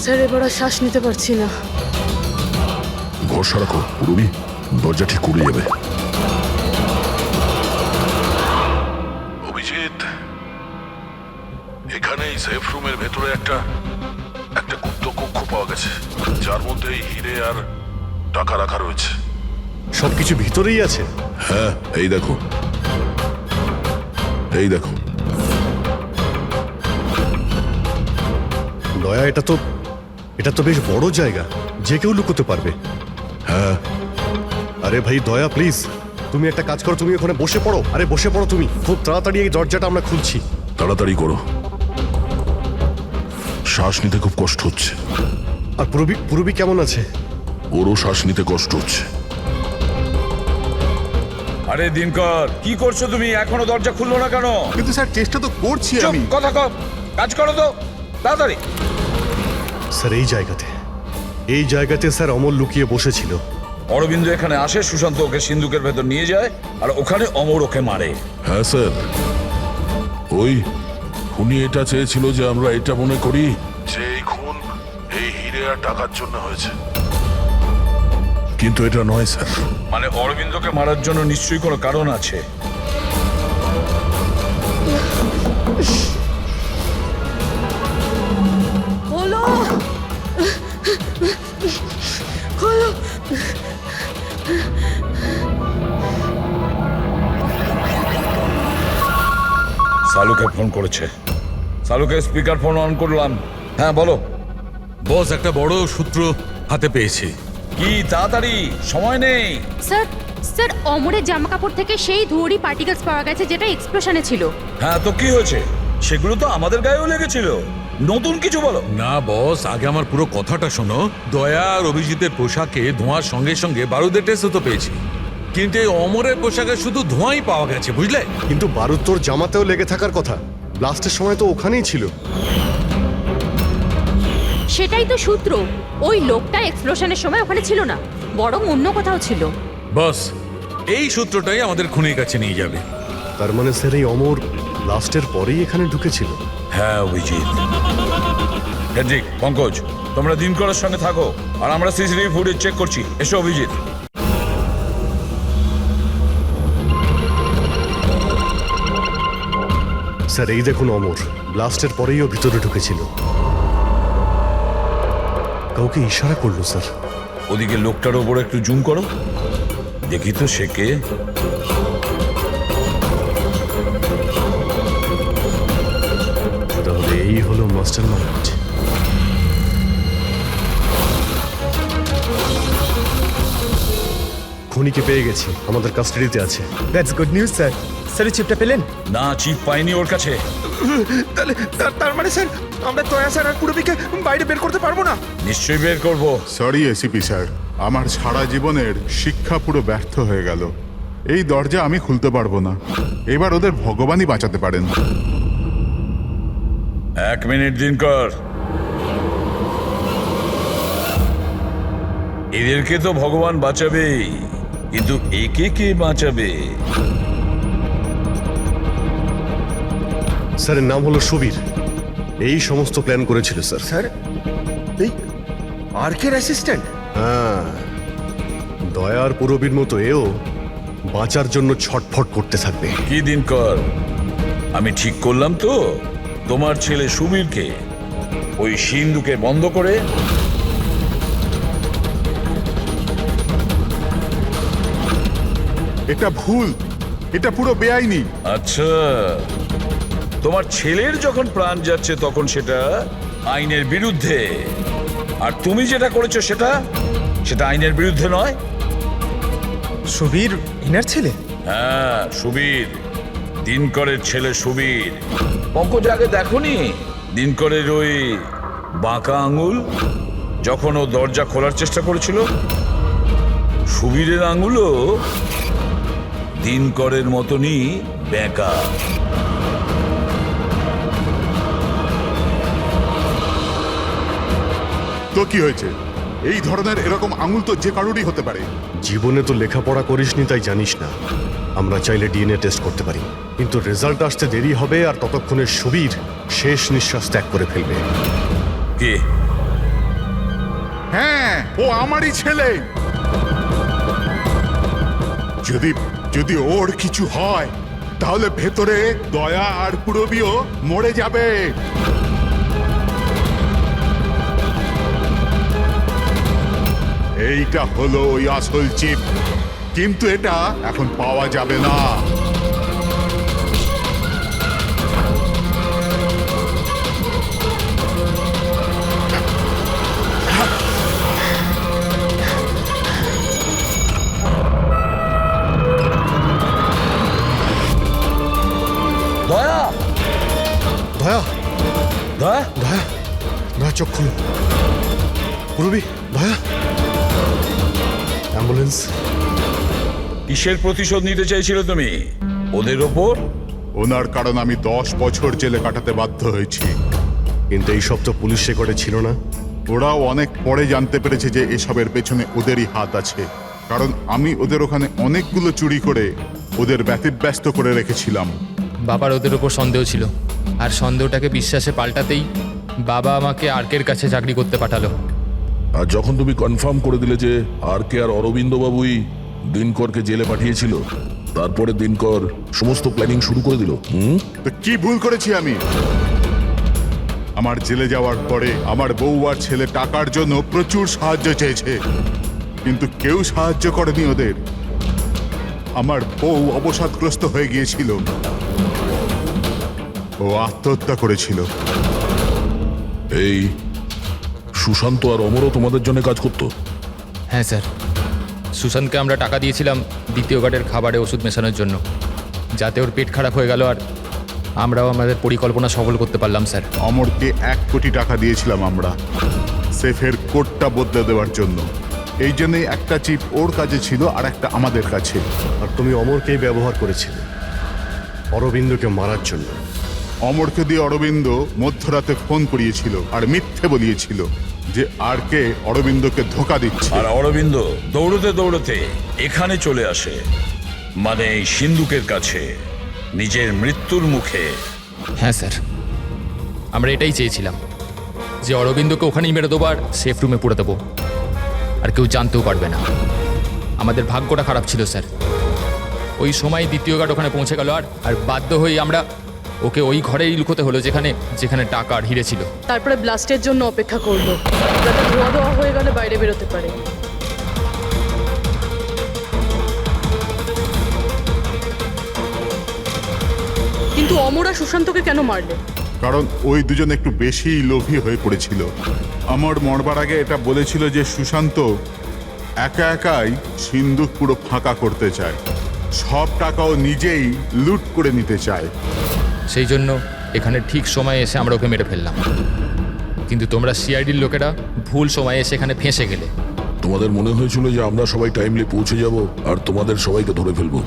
স্যার এবার আর শ্বাস নিতে পারছি না। ভরসা রাখো পূর্বী, দরজা ঠিক করে যাবে। অভিজিৎ, এখানে এই সেফ রুমের ভেতরে একটা গুপ্ত কক্ষ পাওয়া গেছে, যার মধ্যে এই হিরে আর টাকা রাখা রয়েছে। সবকিছু ভিতরেই আছে? হ্যাঁ, এই দেখো। দয়া, এটা তো বেশ বড় জায়গা, যে কেউ লুকোতে পারবে। হ্যাঁ। আরে ভাই দয়া, প্লিজ তুমি একটা কাজ করো, তুমি ওখানে বসে পড়ো। আরে বসে পড়ো তুমি, খুব তাড়াতাড়ি এই দরজাটা আমরা খুলছি। তাড়াতাড়ি করো, শ্বাস নিতে খুব কষ্ট হচ্ছে। আর পুরবি কেমন আছে? ওরও শ্বাস নিতে কষ্ট হচ্ছে। আরে দিনকর, কি করছো তুমি? এখনো দরজা খুললো না কেন? কিন্তু স্যার চেষ্টা তো করছি চুপ, আমি। কথা কম, কাজ করো তো তাড়াতাড়ি। স্যার এই জায়গাতে স্যার অমর লুকিয়ে বসেছিল। অরবিন্দ এখানে আসে, সুশান্ত ওকে সিন্ধুকের ভেতর নিয়ে যায়, আর ওখানে অমর ওকে মারে। হ্যাঁ স্যার, ওই খুনি এটা চেয়েছিল যে আমরা এটা মনে করি যে এই খুন এই হিরে আর টাকার জন্য হয়েছে, কিন্তু এটা নয় স্যার। মানে অরবিন্দকে মারার জন্য নিশ্চয়ই কোনো কারণ আছে। খোলো। সালুকে ফোন করেছে। সালুকে স্পিকার ফোন অন করলাম। হ্যাঁ বলো বস, একটা বড় সূত্র হাতে পেয়েছি। কি, তাড়াতাড়ি, সময় নেই। স্যার অমরের জামা কাপড় থেকে সেই ধুয়োরই পার্টিকেলস পাওয়া গেছে যেটা এক্সপ্লোশনে ছিল। হ্যাঁ, তো কি হয়েছে? সেগুলো তো আমাদের গায়েও লেগেছিল। নতুন কিছু বলো। না বস, আগে আমার পুরো কথাটা শোনো। দয়া আর অভিজিতের পোশাকে ধোঁয়ার সঙ্গে সঙ্গে বারুদের টেস্টও তো পেয়েছি, কিন্তু এই অমরের পোশাকে শুধু ধোঁয়াই পাওয়া গেছে, বুঝলে? কিন্তু বারুদ তোর জামাতেও লেগে থাকার কথা, ব্লাস্টের সময় তো ওখানেই ছিল। সেটাই তো সূত্র। ওই লোকটা এক্সপ্লোশনের সময় ওখানে ছিল না, বরং অন্য কোথাও ছিল। বস, এই সূত্রটাই আমাদের খুনির কাছে নিয়ে যাবে। তার মানে স্যার এই অমর ব্লাস্টের পরেই এখানে ঢুকেছিল। হ্যাঁ অভিজিৎ। হেড্রিক, পঙ্কজ, তোমরা দিনকরের সঙ্গে থাকো আর আমরা সিসিটিভি ফুটেজ চেক করছি। এসো অভিজিৎ। স্যার এই দেখুন অমর ব্লাস্টের পরেই ও ভিতরে ঢুকেছিল। কাউকে ইশারা করলো স্যার। ওদিকে লোকটার ওপর একটু জুম করো, দেখি তো সে কে। তাহলে এই হলো মাস্টার মাইন্ড। খুনিকে পেয়ে গেছি, আমাদের কাস্টাডিতে আছে। That's good news sir. Sir চিপটা পেলেন? না, চিপ পাইনি ওর কাছে। তাহলে তার মানে স্যার আমরা দয়া স্যার আর পুরবিকে বাইরে বের করতে পারবো না? নিশ্চয়ই বের করবো। সরি এসিপি স্যার, আমার সারা জীবনের শিক্ষা পুরো ব্যর্থ হয়ে গেল। এই দরজা আমি খুলতে পারবো না। এবার ওদের ভগবানই বাঁচাতে পারেন। 1 মিনিট দিনকর। এদেরকে তো ভগবান বাঁচাবেই, কিন্তু একে কে বাঁচাবে? স্যারের নাম হলো সুবীর, এই সমস্ত প্ল্যান করেছিল স্যার। স্যার এই আর্কের অ্যাসিস্ট্যান্ট? হ্যাঁ, দয়ার পুরবীর মতো এও বাঁচার জন্য ছটফট করতে থাকবে। কি দিনকর, আমি ঠিক করলাম তো? তোমার ছেলে সুবীরকে ওই সিন্ধুকে বন্ধ করে এটা ভুল, এটা পুরো বেআইনি। আচ্ছা, তোমার ছেলের যখন প্রাণ যাচ্ছে তখন সেটা আইনের বিরুদ্ধে, আর তুমি যেটা করেছো সেটা আইনের বিরুদ্ধে নয়। সুবীর ইনার ছেলে? হ্যাঁ, সুবীর, দিনকরের ছেলে সুবীর। পঙ্কজ, আগে দেখোনি দিনকরের ওই বাঁকা আঙুল যখন ও দরজা খোলার চেষ্টা করেছিল? সুবীরের আঙুলও দিনকরের মতনই বেঁকা। তো কি হয়েছে? এই ধরনের এরকম আঙুল তো যে কারোরই হতে পারে। জীবনে তো লেখাপড়া করিসনি তাই জানিস না। আমরা চাইলে ডিএনএ টেস্ট করতে পারি, কিন্তু রেজাল্ট আসতে দেরি হবে, আর ততক্ষণে সুবীর শেষ নিঃশ্বাস ত্যাগ করে ফেলবে। কে? হ্যাঁ, ও আমারই ছেলে। যদি ওর কিছু হয় তাহলে ভেতরে দয়া আর পুরবিও মরে যাবে। এইটা হলো ওই আসল চিপ, কিন্তু এটা এখন পাওয়া যাবে না। দয়া, দয়া, দয়া, দয়া, দয়া চোখ খুলো। পুরবী, দয়া, অ্যাম্বুলেন্স। কিসের প্রতিশোধ নিতে চাইছিলে তুমি ওদের ওপর? ওনার কারণ আমি 10 বছর জেলে কাটাতে বাধ্য হয়েছি। কিন্তু এই সব তো পুলিশ রেকর্ডে ছিল না। ওরাও অনেক পরে জানতে পেরেছে যে এসবের পেছনে ওদেরই হাত আছে, কারণ আমি ওদের ওখানে অনেকগুলো চুরি করে ওদের ব্যতিব্যস্ত করে রেখেছিলাম। বাবার ওদের ওপর সন্দেহ ছিল, আর সন্দেহটাকে বিশ্বাসে পাল্টাতেই বাবা আমাকে আর্কের কাছে চাকরি করতে পাঠালো। আর যখন তুমি কনফার্ম করে দিলে যে আর কে আর অরবিন্দ বাবুই দিনকরকে জেলে পাঠিয়েছিল, তারপরে দিনকর সমস্ত প্ল্যানিং শুরু করে দিল। তো কি ভুল করেছি আমি? আমার জেলে যাওয়ার পরে আমার বউ আর ছেলে টাকার জন্য প্রচুর সাহায্য চেয়েছে, কিন্তু কেউ সাহায্য করেনি ওদের। আমার বউ অবসাদগ্রস্ত হয়ে গিয়েছিল, ও আত্মহত্যা করেছিল। এই সুশান্ত আর অমরও তোমাদের জন্য কাজ করতো? হ্যাঁ স্যার, সুশান্তকে আমরা টাকা দিয়েছিলাম দ্বিতীয় গার্ডের খাবারে ওষুধ মেশানোর জন্য, যাতে ওর পেট খারাপ হয়ে গেল আর আমরাও আমাদের পরিকল্পনা সফল করতে পারলাম স্যার। অমরকে 1 কোটি টাকা দিয়েছিলাম আমরা সেফের কোডটা বদলে দেওয়ার জন্য। এই জন্যই একটা চিপ ওর কাছে ছিল আর একটা আমাদের কাছে। আর তুমি অমরকেই ব্যবহার করেছিলে অরবিন্দকে মারার জন্য। অমরকে দিয়ে অরবিন্দ মধ্যরাতে ফোন করিয়েছিল আর মিথ্যে বলিয়েছিল যে আর কে অরবিন্দকে ধোকা দিচ্ছে। আর অরবিন্দ দৌড়তে দৌড়তে এখানে চলে আসে, মানে এই সিন্ধুকের কাছে, নিজের মৃত্যুর মুখে। হ্যাঁ স্যার, আমরা এটাই চেয়েছিলাম যে অরবিন্দকে ওখানেই মেরে দেবো আর সেফ রুমে পুরে দেবো, আর কেউ জানতেও পারবে না। আমাদের ভাগ্যটা খারাপ ছিল স্যার। ওই সময় দ্বিতীয় গার্ড ওখানে পৌঁছে গেল আর বাধ্য হয়ে আমরা ওকে ওই ঘরেই লুকোতে হলো যেখানে টাকা আর হিরে ছিল। তারপরে ব্লাস্টের জন্য অপেক্ষা করলো, যাতে ধোয়া ধোয়া হয়ে গেলে বাইরে বেরোতে পারে। কিন্তু অমর আর সুশান্তকে কেন মারলে? কারণ ওই দুজন একটু বেশি লোভী হয়ে পড়েছিল। আমার মরবার আগে এটা বলেছিল যে সুশান্ত একা একাই সিন্ধুক পুরো ফাঁকা করতে চায়, সব টাকাও নিজেই লুট করে নিতে চায়। সেই জন্য এখানে ঠিক সময়ে এসে আমরা ওকে মেরে ফেললাম। কিন্তু তোমরা সিআইডির লোকেরা ভুল সময়ে এসে এখানে ফেঁসে গেলে। তোমাদের মনে হয়েছিল যে আমরা সবাই টাইমলি পৌঁছে যাব আর তোমাদের সবাইকে ধরে ফেলবো,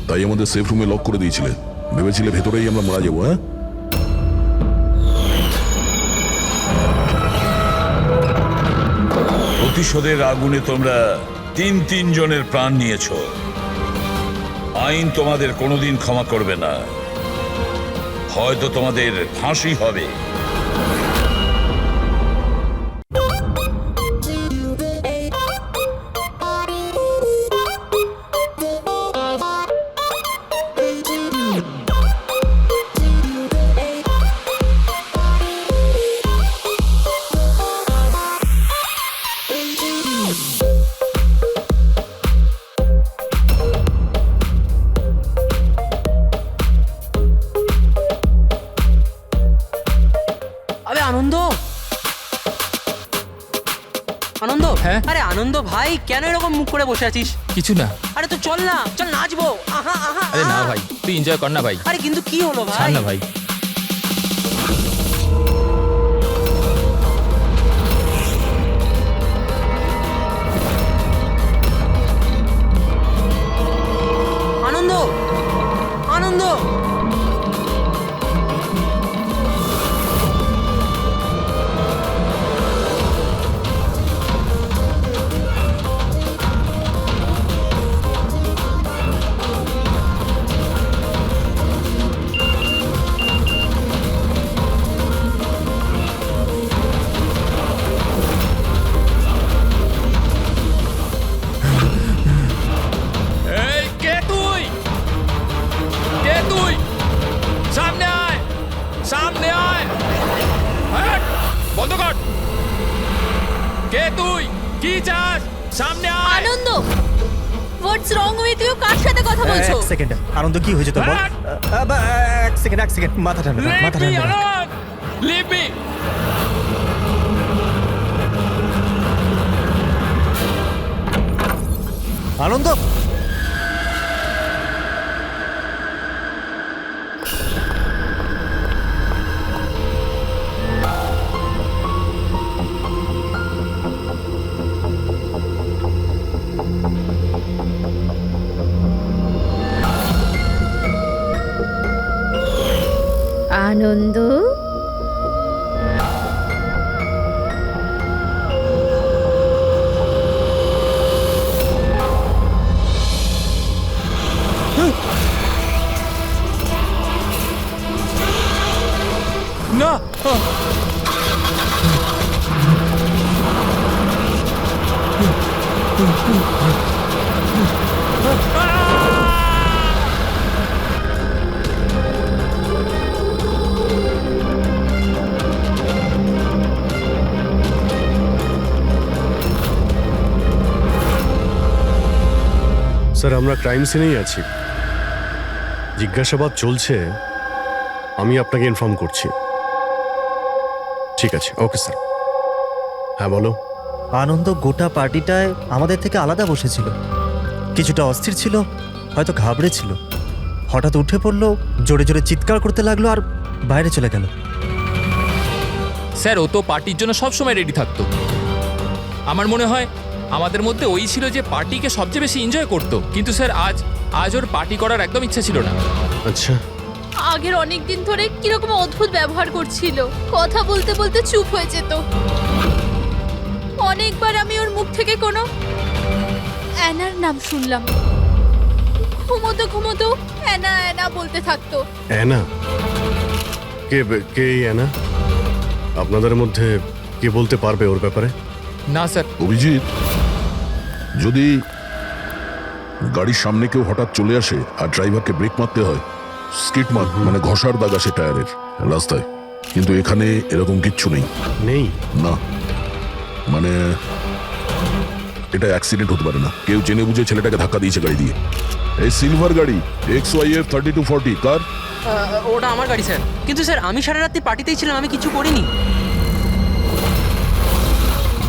তাই আমাদের সেফ রুমে লক করে দিয়েছিলে। ভেবেছিলে ভেতরেই আমরা মারা যাবো। হ্যাঁ, প্রতিশোধের আগুনে তোমরা তিন জনের প্রাণ নিয়েছ। আইন তোমাদের কোনোদিন ক্ষমা করবে না, হয়তো তোমাদের ফাঁসি হবে। আরে আনন্দ, আনন্দ, হ্যাঁ? আরে আনন্দ ভাই, কেন এরকম মুখ করে বসে আছিস? কিছু না। আরে তো চল না, চল নাচবো। আহা আহা আরে না আহা। ভাই, তুই এনজয় কর না ভাই। আরে কিন্তু কি হলো ভাই? ছাড় না ভাই। আনন্দ, আনন্দ, এই কে তুই? কে তুই? সামনে আয়, সামনে আয়। হ্যাট, বন্ধ কর। কে তুই? কি চাস? সামনে আয়। আনন্দ, হোয়াটস রং উইথ ইউ? কার সাথে কথা বলছো? এক সেকেন্ড, আনন্দ কি হয়েছে তোর বল? এক সেকেন্ড, মাথা ঠান্ডা রাখ, মাথা ঠান্ডা রাখ। Leave me. আনন্দ, আনন্দ, না। স্যার, আমরা ক্রাইম সিনেই আছি, জিজ্ঞাসাবাদ চলছে। আমি আপনাকে ইনফর্ম করছি। ঠিক আছে, ওকে স্যার। হ্যাঁ বলো। আনন্দ গোটা পার্টিটায় আমাদের থেকে আলাদা বসেছিল, কিছুটা অস্থির ছিল, হয়তো ঘাবড়ে ছিল। হঠাৎ উঠে পড়লো, জোরে জোরে চিৎকার করতে লাগলো আর বাইরে চলে গেল। স্যার ও তো পার্টির জন্য সবসময় রেডি থাকতো। আমার মনে হয় আমাদের মধ্যে ওই ছিল যে পার্টিকে সবচেয়ে বেশি এনজয় করতো, কিন্তু স্যার আজ ওর পার্টি করার একদম ইচ্ছা ছিল না। আচ্ছা, আগের অনেক দিন ধরে কিরকম অদ্ভুত ব্যবহার করছিল, কথা বলতে বলতে চুপ হয়ে যেত। অনেকবার আমি ওর মুখ থেকে কোনো অ্যানার নাম শুনলাম। ঘুমোতো ঘুমোতো অ্যানা অ্যানা বলতে থাকতো। অ্যানা? কে কে এই অ্যানা? আপনাদের মধ্যে কে বলতে পারবে ওর ব্যাপারে? না স্যার। অভিজিৎ, যদি গাড়ির সামনে কেউ হঠাৎ চলে আসে আর ড্রাইভারকে ব্রেক মারতে হয়, স্কিট মার্ক মানে ঘষার দাগ আসে টায়ারের রাস্তায়, কিন্তু এখানে এরকম কিচ্ছু নেই। নেই? না, মানে এটা অ্যাক্সিডেন্ট হতে পারে না। কেউ জেনে বুঝে ছেলেটাকে ধাক্কা দিয়েছে গাড়ি দিয়ে। এই সিলভার গাড়ি XYF 3240 কার? ওটা আমার গাড়ি স্যার, কিন্তু স্যার আমি সারা রাত্রি পার্টিতেই ছিলাম, আমি কিছু করিনি।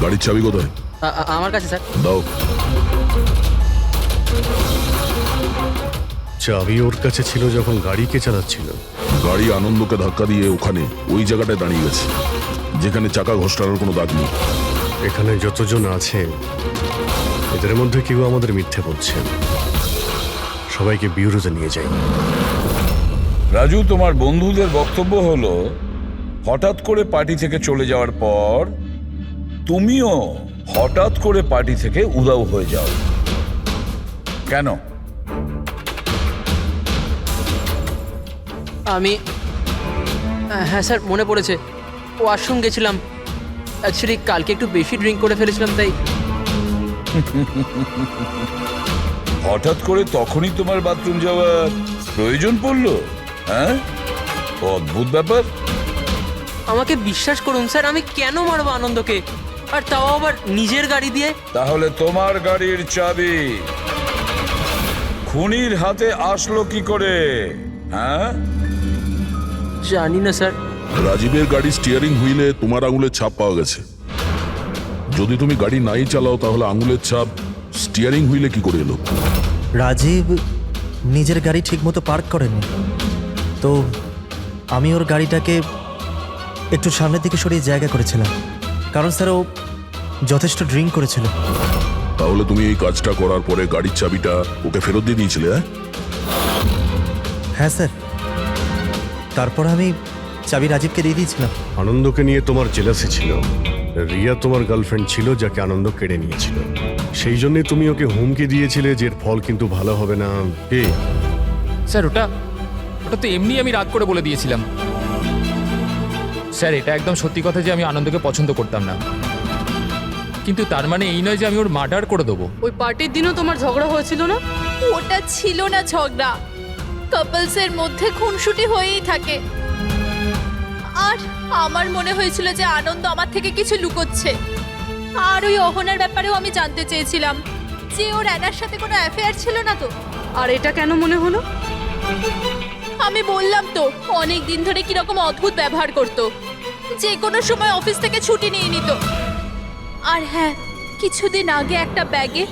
গাড়ির চাবি কোথায়? আমার কাছে স্যার। দাও। চাবি ওর কাছে ছিল যখন গাড়ি কে চালাচ্ছিল? গাড়ি আনন্দকে ধাক্কা দিয়ে ওখানে ওই জায়গাটায় দাঁড়িয়ে গেছে যেখানে চাকা ঘষটানোর কোনো দাগ নেই। এখানে যতজন আছে এদের মধ্যে কেউ আমাদের মিথ্যে বলছে। সবাইকে বিউরোতে নিয়ে যাই। রাজু, তোমার বন্ধুদের বক্তব্য হলো হঠাৎ করে পার্টি থেকে চলে যাওয়ার পর তুমিও হঠাৎ করে পার্টি থেকে উধাও হয়ে যাও। কেন? আমি হ্যাঁ স্যার, মনে পড়েছে, ওয়াশরুম গেছিলাম। অ্যাকচুয়ালি কালকে একটু বেশি ড্রিঙ্ক করে ফেলেছিলাম, তাই। হঠাৎ করে তখনই তোমার বাথরুম যাওয়ার প্রয়োজন পড়লো? হ্যাঁ, অদ্ভুত ব্যাপার। আমাকে বিশ্বাস করুন স্যার, আমি কেন মারবো আনন্দকে, আর তাও আবার নিজের গাড়ি দিয়ে? তাহলে তোমার গাড়ির চাবি খুনির হাতে আসলো কি করে? হ্যাঁ, জানি না স্যার। রাজীবের গাড়ি স্টিয়ারিং হুইলে তোমার আঙুলের ছাপ পাওয়া গেছে। যদি তুমি গাড়ি নাই চালাও তাহলে আঙুলের ছাপ স্টিয়ারিং হুইলে কি করে এলো? রাজীব নিজের গাড়ি ঠিকমতো পার্ক করেনি, তো আমি ওর গাড়িটাকে একটু সামনের দিকে সরিয়ে জায়গা করেছিলাম, কারণ স্যার ও যথেষ্ট ড্রিঙ্ক করেছিল। তাহলে তুমি এই কাজটা করার পরে গাড়ির চাবিটা ওকে ফেরত দিয়ে দিয়েছিলে? হ্যাঁ স্যার, তারপর আমি চাবি রাজীবকে দিয়ে দিয়েছিলাম। আনন্দকে নিয়ে তোমার জেলাসি ছিল। রিয়া তোমার গার্লফ্রেন্ড ছিল যাকে আনন্দ কেড়ে নিয়েছিল, সেই জন্যই তুমি ওকে হুমকি দিয়েছিলে যে এর ফল কিন্তু ভালো হবে না। কে? স্যার ওটা তো এমনি আমি রাগ করে বলে দিয়েছিলাম। স্যার এটা একদম সত্যি কথা যে আমি আনন্দকে পছন্দ করতাম না, কিন্তু তার মানে এই নয় যে আমি ওর মার্ডার করে দেবো। ওই পার্টির দিনও তোমার ঝগড়া হয়েছিল না? ওটা ছিল না ঝগড়া, কাপলসের মধ্যে খুনসুটি হয়েই থাকে। আর আমার মনে হয়েছিল যে আনন্দ আমার থেকে কিছু লুকোচ্ছে। আর ওই অহনার ব্যাপারেও আমি জানতে চেয়েছিলাম যে ওর অ্যানার সাথে কোনো অ্যাফেয়ার ছিল না তো। আর এটা কেন মনে হলো? আমি বললাম তো, অনেক দিন ধরে কিরকম অদ্ভুত ব্যবহার করতো, যে কোনো সময় অফিস থেকে ছুটি নিয়ে নিত। আর হ্যাঁ, কিছুদিন আগে একটা ব্যাগে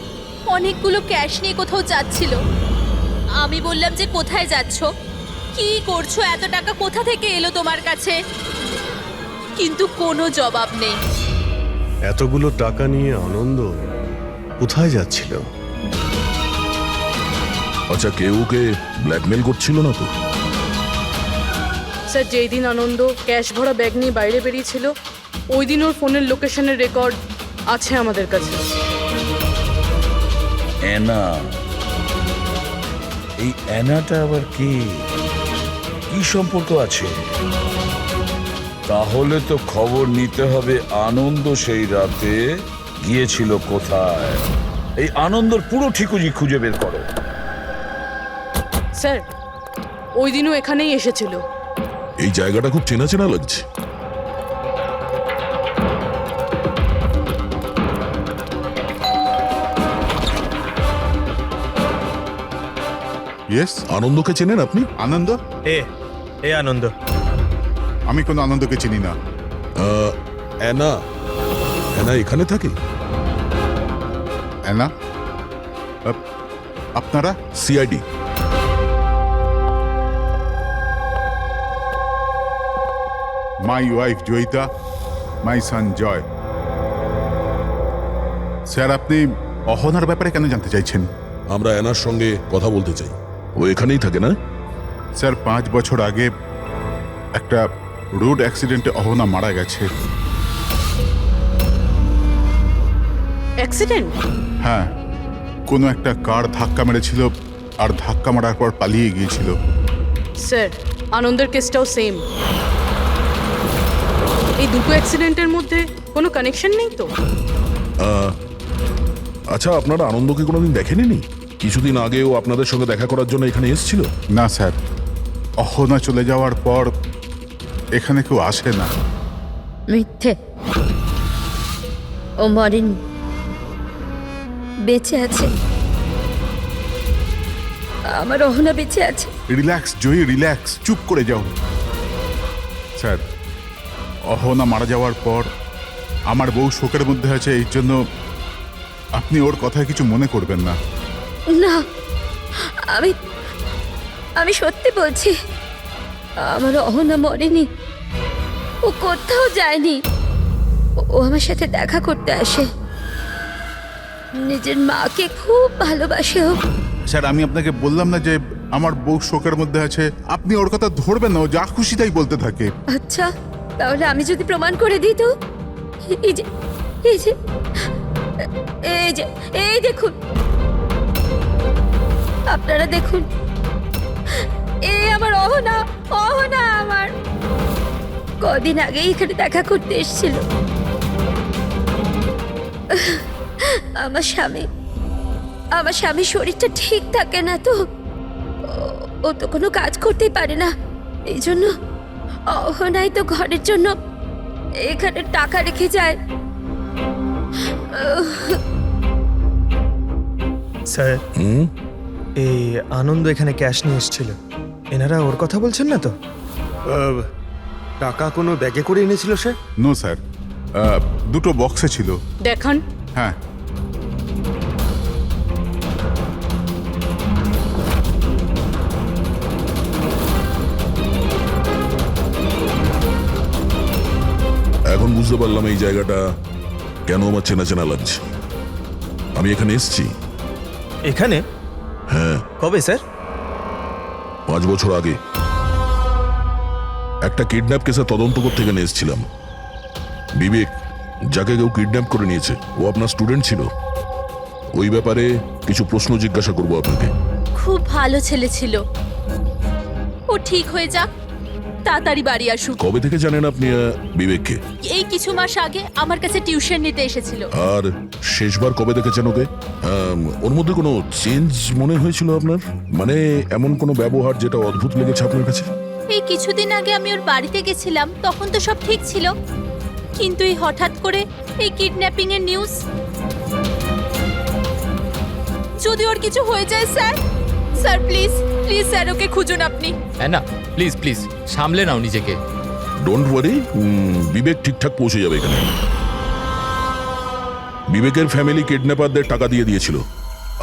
অনেকগুলো ক্যাশ নিয়ে কোথাও যাচ্ছিল। আমি বললাম যে কোথায় যাচ্ছ, কি করছো, এত টাকা কোথা থেকে এলো তোমার কাছে? কিন্তু কোনো জবাব নেই। এতগুলো টাকা নিয়ে আনন্দ কোথায় যাচ্ছিল? আচ্ছা, কেউ ওকে ব্ল্যাকমেল করছিল না তো? স্যার, যেই দিন আনন্দ ক্যাশ ভরা ব্যাগ নিয়ে বাইরে বেরিয়েছিল ওই দিন ওর ফোনের লোকেশনের রেকর্ড আছে আমাদের কাছে। অ্যানা? এই অ্যানাটা আবার কি সম্পর্ক আছে? তাহলে তো খবর নিতে হবে আনন্দ সেই রাতে গিয়েছিল কোথায়। এই আনন্দর পুরো ঠিকুজি খুঁজে বের করো। স্যার, ওই দিনও এখানেই এসেছিল। এই জায়গাটা খুব চেনা চেনা লাগছে। ইয়েস, আনন্দকে চেনেন আপনি? আনন্দ? এ আনন্দ। আমি কোনো আনন্দকে চিনি না। অ্যানা এখানে থাকে? অ্যানা? আপনারা? CID. My wife Joyita, my son Joy. Sir, আপনি অহনার ব্যাপারে কেন জানতে চাইছেন? আমরা অ্যানার সঙ্গে কথা বলতে চাই। ও এখানেই থাকে না? স্যার, 5 বছর আগে একটা রোড অ্যাক্সিডেন্টে অহনা মারা গেছে। অ্যাক্সিডেন্ট? হ্যাঁ, কোনো একটা কার ধাক্কা মেরেছিল আর ধাক্কা মারার পর পালিয়ে গিয়েছিল। স্যার, আনন্দের কেসটাও সেম। এই দুটো অ্যাক্সিডেন্টের মধ্যে কোনো কানেকশন নেই তো? আচ্ছা, আপনারা আনন্দকে কোনোদিন দেখেননি? কিছুদিন আগেও আপনাদের সঙ্গে দেখা করার জন্য এখানে এসেছিল। না স্যার, অহনা চলে যাওয়ার পর এখানে কেউ আসে না। মিথ্যে, ও মরেনি, বেঁচে আছে। আমার অহনা বেঁচে আছে। রিল্যাক্স জয়ী, রিল্যাক্স, চুপ করে যাও। স্যার, অহনা মারা যাওয়ার পর আমার বউ শোকের মধ্যে আছে, এই জন্য আপনি ওর কথায় কিছু মনে করবেন না। না, আমি আমি সত্যি বলছি, আমার অহনা মরেনি, ও কোথাও যায়নি। ও আমার সাথে দেখা করতে আসে, নিজের মাকে খুব ভালোবাসে ও। স্যার, আমি আপনাকে বললাম না যে আমার বউ শোকের মধ্যে আছে? আপনি ওর কথা ধরবেন না, ও যা খুশি তাই বলতে থাকে। আচ্ছা, তাহলে আমি যদি প্রমাণ করে দিই তো? এই যে এই যে এই যে এই দেখুন, আপনারা দেখুন, এই আমার অহনা, অহনা আমার কদিন আগে এখানে দেখা করতে এসেছিল। আমার স্বামীর শরীরটা ঠিক থাকে না তো, ও তো কোনো কাজ করতেই পারে না, এই জন্য অহনাই তো ঘরের জন্য এখানে টাকা রেখে যায়। স্যার, এই আনন্দ এখানে ক্যাশ নিয়ে এসেছিল, এনারা ওর কথা বলছেন না তো? টাকা কোনো ব্যাগে করে এনেছিল সে? নো স্যার, দুটো বক্সে ছিল। দেখান। হ্যাঁ, এখন বুঝতে পারলাম এই জায়গাটা কেন আমার চেনা চেনা লাগছে। আমি এখানে এসেছি। এখানে? হ্যাঁ। কবে স্যার? 5 বছর আগে একটা কিডন্যাপ কেসে তদন্ত করতে এখানে এসেছিলাম। বিবেক, যাকে কেউ কিডন্যাপ করে নিয়েছে, ও আপনার স্টুডেন্ট ছিল। ওই ব্যাপারে কিছু প্রশ্ন জিজ্ঞাসা করবো আপনাকে। খুব ভালো ছেলে ছিল, ও ঠিক হয়ে যাক, তাড়াতাড়ি বাড়ি আসুক। কবে থেকে জানেন আপনি বিবেককে? এই কিছু মাস আগে আমার কাছে টিউশন নিতে এসেছিল। আর শেষবার কবে দেখেছেন ওকে? ওর মধ্যে কোনো চেঞ্জ মনে হয়েছিল আপনার? মানে এমন কোনো ব্যবহার যেটা অদ্ভুত লেগেছে আপনার কাছে? এই কিছুদিন আগে আমি ওর বাড়িতে গেছিলাম, তখন তো সব ঠিক ছিল, কিন্তু এই হঠাৎ করে এই কিডন্যাপিং এর নিউজ। যদি ওর কিছু হয়ে যায় sir, sir please please sir okay খুঁজুন আপনি। হ্যাঁ না, প্লিজ প্লিজ সামলে নাও নিজেকে। ডোন্ট ওয়ারি, বিবেক ঠিকঠাক পৌঁছে যাবে এখানে। বিবেকের ফ্যামিলি কিডন্যাপারদের টাকা দিয়ে দিয়েছিল,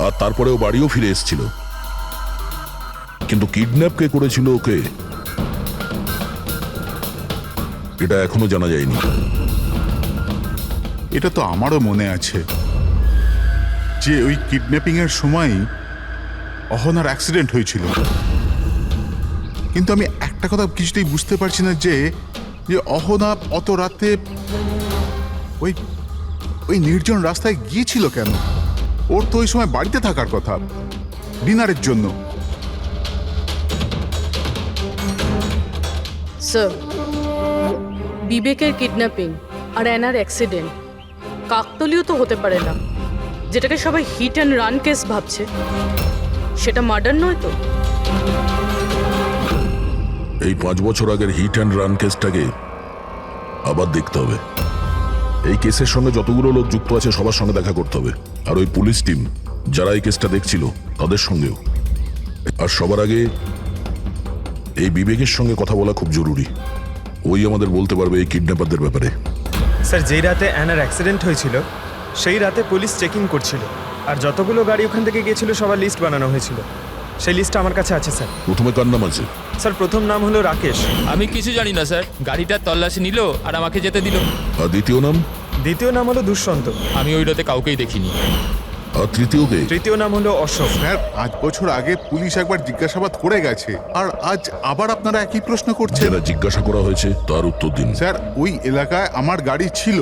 আর তারপরে ও বাড়িও ফিরে এসেছিল। কিন্তু কিডন্যাপ কে করেছিল ওকে, এটা এখনো জানা যায়নি। এটা তো আমারও মনে আছে যে ওই কিডন্যাপিং এর সময় অহনার অ্যাক্সিডেন্ট হয়েছিল, কিন্তু আমি একটা কথা কিছুতেই বুঝতে পারছি না যে অহনা অত রাতে ওই ওই নির্জন রাস্তায় গিয়েছিল কেন? ওর তো ওই সময় বাড়িতে থাকার কথা, ডিনারের জন্য। স্যার, বিবেকের কিডন্যাপিং আর অ্যানার অ্যাক্সিডেন্ট কাকতালীয় তো হতে পারে না। যেটাকে সবাই হিট অ্যান্ড রান কেস ভাবছে, সেটা মার্ডার নয় তো? এই 5 বছর আগের হিট অ্যান্ড রান কেসটাকে আবার দেখতে হবে। এই কেসের সঙ্গে যতগুলো লোক যুক্ত আছে সবার সঙ্গে দেখা করতে হবে, আর ওই পুলিশ টিম যারা এই কেসটা দেখছিল তাদের সঙ্গেও। আর সবার আগে এই বিবেকের সঙ্গে কথা বলা খুব জরুরি। ওই আমাদের বলতে পারবে এই কিডন্যাপারদের ব্যাপারে। স্যার, যেই রাতে অ্যানার অ্যাক্সিডেন্ট হয়েছিল সেই রাতে পুলিশ চেকিং করছিল, আর যতগুলো গাড়ি ওখান থেকে গিয়েছিল সবার লিস্ট বানানো হয়েছিল। সেই লিস্টটা আমার কাছে আছে স্যার। প্রথমে কার নাম আছে? স্যার প্রথম নাম হলো রাকেশ, আমি কিছু জানি না স্যার, গাড়িটার তল্লাশি নিল আর আমাকে যেতে দিল। আর দ্বিতীয় নাম? দ্বিতীয় নাম হলো দুষ্যন্ত, আমি ওই রাতে কাউকেই দেখিনি। আর তৃতীয় কে? তৃতীয় নাম হলো অশোক। স্যার 5 বছর আগে পুলিশ একবার জিজ্ঞাসাবাদ করে গেছে, আর আজ আবার আপনারা একই প্রশ্ন করছেন। যারা জিজ্ঞাসা করা হয়েছে তার উত্তর দিন। স্যার ওই এলাকায় আমার গাড়ি ছিল,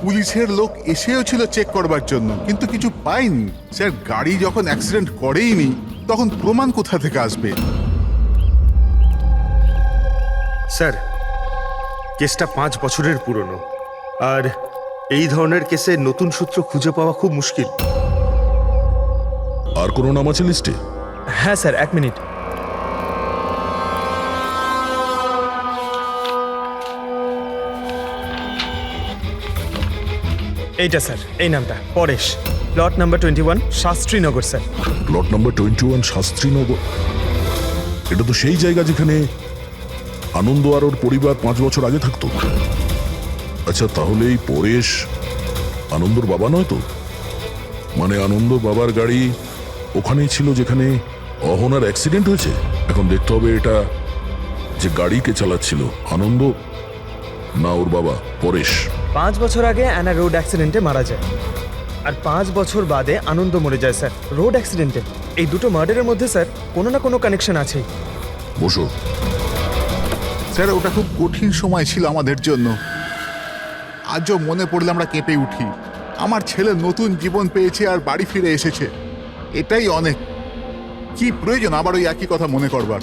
পুলিশের লোক এসেও ছিল চেক করবার জন্য, কিন্তু কিছু পাইনি। স্যার গাড়ি যখন অ্যাক্সিডেন্ট করেইনি তখন প্রমাণ কোথা থেকে আসবে? স্যার কেসটা 5 বছরের পুরনো, আর এই ধরনের কেসে নতুন সূত্র খুঁজে পাওয়া খুব মুশকিল। আর কোনো নাম আছে লিস্টে? হ্যাঁ স্যার, 1 মিনিট। এইটা স্যার, এই নামটা Paresh, plot number 21 Shastrinagar sir. Plot number 21 Shastrinagar. এটা তো সেই জায়গা যেখানে আনন্দ আর ওর পরিবার 5 বছর আগে থাকতো। আচ্ছা, তাহলে এই পরেশ আনন্দর বাবা নয় তো? মানে আনন্দর বাবার গাড়ি ওখানেই ছিল যেখানে অহনার অ্যাক্সিডেন্ট হয়েছে। এখন দেখতে হবে এটা যে গাড়ি কে চালাচ্ছিল, আনন্দ না ওর বাবা পরেশ। 5 বছর আগে অ্যানা রোড অ্যাক্সিডেন্টে মারা যায়, আর 5 বছর বাদে আনন্দ মরে যায় স্যার রোড অ্যাক্সিডেন্টে। এই দুটো মার্ডারের মধ্যে স্যার কোনো না কোনো কানেকশন আছেই। বসো। স্যার ওটা খুব কঠিন সময় ছিল আমাদের জন্য। আজও মনে পড়লে আমরা কেঁপে উঠি। আমার ছেলে নতুন জীবন পেয়েছে আর বাড়ি ফিরে এসেছে, এটাই অনেক। কি প্রয়োজন আবার ওই একই কথা মনে করবার?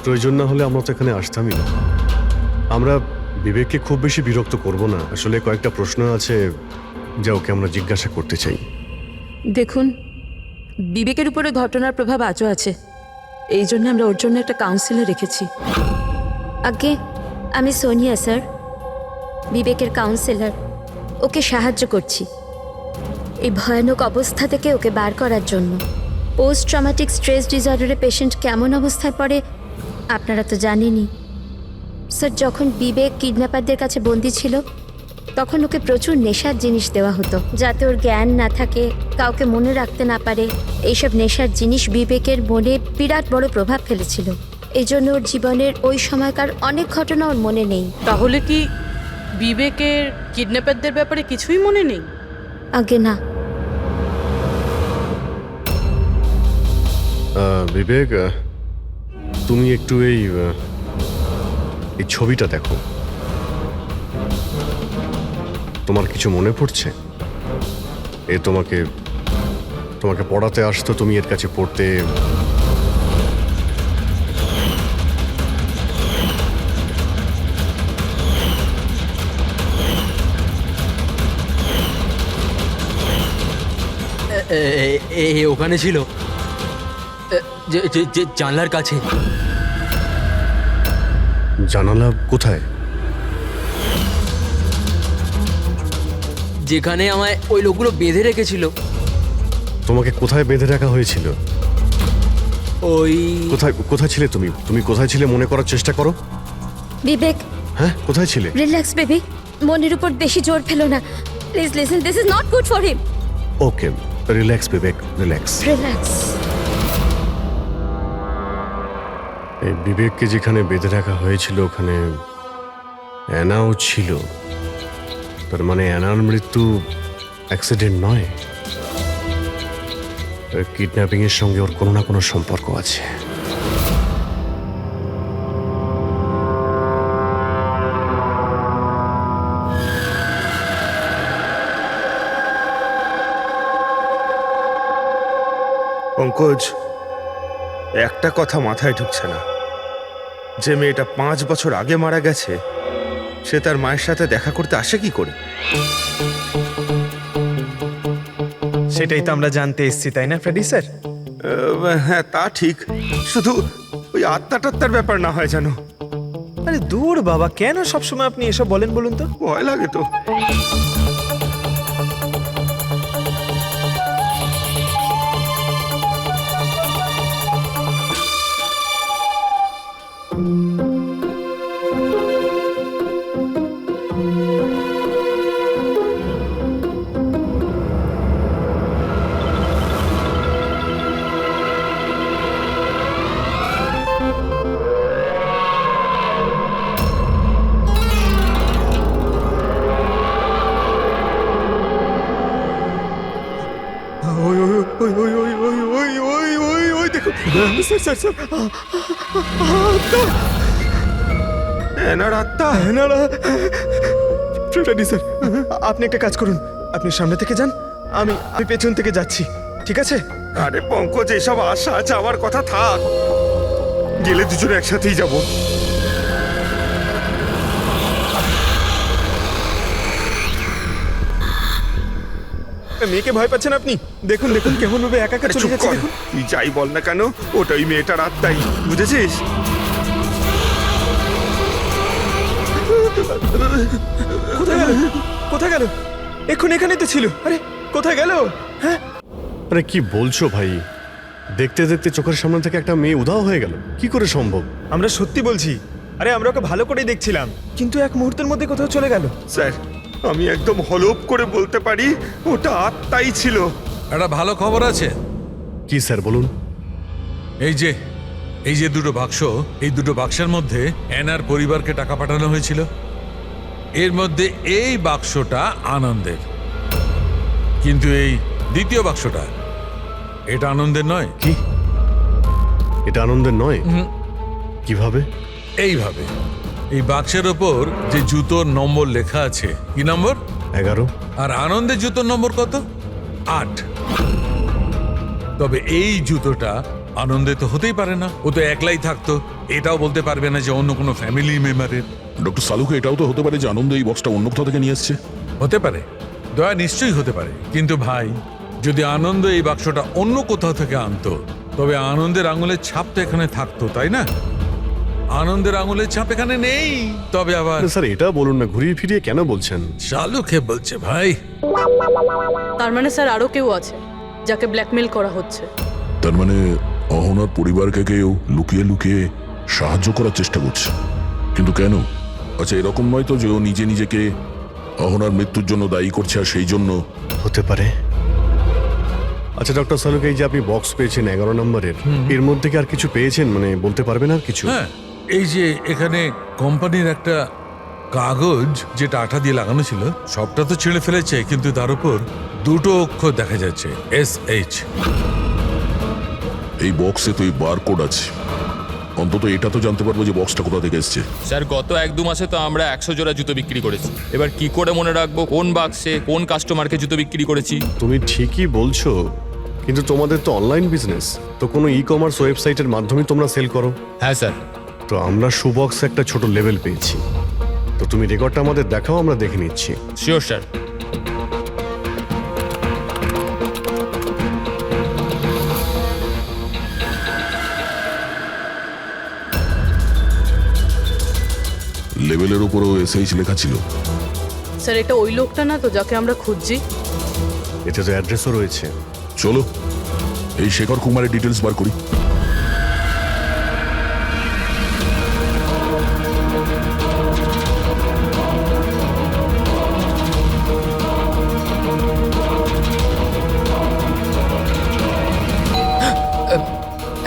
প্রয়োজন না হলে আমরা তো এখানে আসতামই না। আমরা বিবেককে খুব বেশি বিরক্ত করব না। আসলে কয়েকটা প্রশ্ন আছে যা ওকে আমরা জিজ্ঞাসা করতে চাই। দেখুন, বিবেকের উপরে ঘটনার প্রভাব আজও আছে, এই জন্য আমরা ওর জন্য একটা কাউন্সিলর রেখেছি। আগে আমি সোনিয়া স্যার, বিবেকের কাউন্সিলর। ওকে সাহায্য করছি এই ভয়ানক অবস্থা থেকে ওকে বার করার জন্য। পোস্ট ট্রমাটিক স্ট্রেস ডিসঅর্ডারের পেশেন্ট কেমন অবস্থায় পড়ে আপনারা তো জানেনই। স্যার যখন বিবেক কিডন্যাপারদের কাছে বন্দি ছিল তখন ওকে প্রচুর নেশার জিনিস দেওয়া হতো যাতে ওর জ্ঞান না থাকে, কাউকে মনে রাখতে না পারে। এইসব নেশার জিনিস বিবেকের মনে বিরাট বড় প্রভাব ফেলেছিল। এই জন্য ওর জীবনের ওই সময়কার অনেক ঘটনা ওর মনে নেই। তাহলে কি বিবেকের কিডন্যাপারদের ব্যাপারে কিছুই মনে নেই? আগে না। বিবেক, তুমি একটু এই ছবিটা দেখো। তোমার কিছু মনে পড়ছে? এ তোমাকে পড়াতে আসতো, তুমি এর কাছে পড়তে। ওখানে ছিল জানলার কাছে। জানালা কোথায়? যেখানে আমায় ওই লোকগুলো বেঁধে রেখেছিল। তোমাকে কোথায় বেঁধে রাখা হয়েছিল? ওই কোথায় ছিলে তুমি? তুমি কোথায় ছিলে মনে করার চেষ্টা করো। বিবেক, হ্যাঁ কোথায় ছিলে? রিল্যাক্স বেবি, মনের উপর বেশি জোর ফেলো না। Please listen, this is not good for him. Okay, relax Vivek, relax. Relax. এই বিবেককে যেখানে বেঁধে রাখা হয়েছিল ওখানে অ্যানাও ছিল। তার মানে অ্যানার মৃত্যু অ্যাক্সিডেন্ট নয়, কিডন্যাপিং এর সঙ্গে ওর কোনো না কোনো সম্পর্ক আছে। পঙ্কজ, একটা কথা মাথায় ঢুকছে না, যে মেয়েটা 5 বছর আগে মারা গেছে সে তার মায়ের সাথে দেখা করতে আসে কি করে? সেটাই তো আমরা জানতে এসেছি, তাই না ফ্রেডি স্যার? হ্যাঁ তা ঠিক, শুধু ওই আত্মাটাত্মার ব্যাপার না হয় জানো। আরে দূর বাবা, কেন সবসময় আপনি এসব বলেন বলুন তো? ভয় লাগে তো। স্যার স্যার স্যার এনার আত্মা রেডি স্যার, আপনি একটা কাজ করুন, আপনি সামনে থেকে যান, আমি পেছন থেকে যাচ্ছি, ঠিক আছে? আরে পঙ্কজ, এসব আশা যাওয়ার কথা থাক, গেলে দুজনে একসাথেই যাব। মেয়েকে ভয় পাচ্ছেন আপনি? দেখুন দেখুন কেমন ভাবে একা একা চলে চুপ যাচ্ছে কর, দেখুন। তুই যাই বল না কেন, ওটাই মেয়েটার আত্মাই, বুঝেছিস? কোথায় গেল? কোথায় গেল? এখন এখানেই তো ছিল। আরে কোথায় গেল? হ্যাঁ, আরে কি বলছো ভাই? দেখতে দেখতে চোখের সামনে থেকে একটা মেয়ে উধাও হয়ে গেল, কি করে সম্ভব? আমরা সত্যি বলছি। আরে আমরা ওকে ভালো করেই দেখছিলাম, কিন্তু এক মুহূর্তের মধ্যে কোথাও চলে গেল। স্যার, আমি একদম হলপ করে বলতে পারি ওটা আত্মাই ছিল। একটা ভালো খবর আছে। কি স্যার বলুন? এই যে দুটো বাক্স, এই দুটো বাক্সের মধ্যে অ্যানার পরিবারকে টাকা পাঠানো হয়েছিল। এর মধ্যে এই বাক্সটা আনন্দের, কিন্তু এই দ্বিতীয় বাক্সটা এটা আনন্দের নয়। কি এটা আনন্দের নয়? কিভাবে? এইভাবে, এই বাক্সের ওপর যে জুতোর নম্বর লেখা আছে, কি নম্বর? 11। আর আনন্দের জুতোর নম্বর কত? 8। তবে এই জুতোটা আনন্দে তো হতেই পারে না, ও তো একলাই থাকতো, এটাও বলতে পারবে না যে অন্য কোনো ফ্যামিলি মেম্বারের। ডক্টর সালুকে এটাও তো হতে পারে যে আনন্দ এই বক্সটা অন্য কোথাও থেকে নিয়ে এসছে। হতে পারে, দয়া নিশ্চয়ই হতে পারে, কিন্তু ভাই, যদি আনন্দ এই বাক্সটা অন্য কোথাও থেকে আনতো, তবে আনন্দের আঙুলের ছাপ তো এখানে থাকতো, তাই না? আনন্দের আঙুলের ছাপ এখানে নেই। তবে আবার স্যার এটা বলুন না, ঘুরিয়ে ফিরিয়ে কেন বলছেন? শালুকে বলছে ভাই। তার মানে স্যার আরও কেউ আছে যাকে ব্ল্যাকমেল করা হচ্ছে। তার মানে অহনার পরিবারকে কেউ লুকিয়ে লুকিয়ে সাহায্য করার চেষ্টা করছে, কিন্তু কেন? আচ্ছা, এরকম নয় তো যে ও নিজে নিজেকে অহনার মৃত্যুর জন্য দায়ী করছে, আর সেই জন্য? হতে পারে। আচ্ছা ডক্টর সালুক, এই যে আপনি বক্স পেয়েছেন 11 নম্বরের, এর মধ্যে কি আর কিছু পেয়েছেন? মানে বলতে পারবেন আর কিছু? হ্যাঁ, এই যে এখানে কোম্পানির একটা কাগজ যেটা আঠা দিয়ে লাগানো ছিল, সবটা তো ছিঁড়ে ফেলেছে, কিন্তু তার উপর দুটো অক্ষর দেখা যাচ্ছে, SH। এই বক্সে তো এই বারকোড আছে, অন্তত এটা তো জানতে পারবো যে বক্সটা কোথা থেকে এসছে। স্যার গত 1-2 মাসে তো আমরা 100 জোড়া জুতো বিক্রি করেছি। এবার কি করে মনে রাখবো কোন বাক্সে কোন কাস্টমারকে জুতো বিক্রি করেছি? তুমি ঠিকই বলছো, কিন্তু তোমাদের তো অনলাইন বিজনেস, তো কোনো ই কমার্স ওয়েবসাইটের মাধ্যমে তোমরা সেল করো। হ্যাঁ স্যার। তো আমরা শুবক্সে একটা ছোট লেভেল পেয়েছি, তো তুমি রেকর্ডটা আমাদের দেখাও, আমরা দেখে নিচ্ছি। Sure sir. লেভেলের উপরও SH লেখা ছিল। স্যার এটা ওই লোকটা না তো যাকে আমরা খুঁজছি? এতে তো অ্যাড্রেসও রয়েছে। চলো এই শেখর কুমারের ডিটেলস বার করি।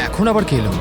এখন আবার কে এলো?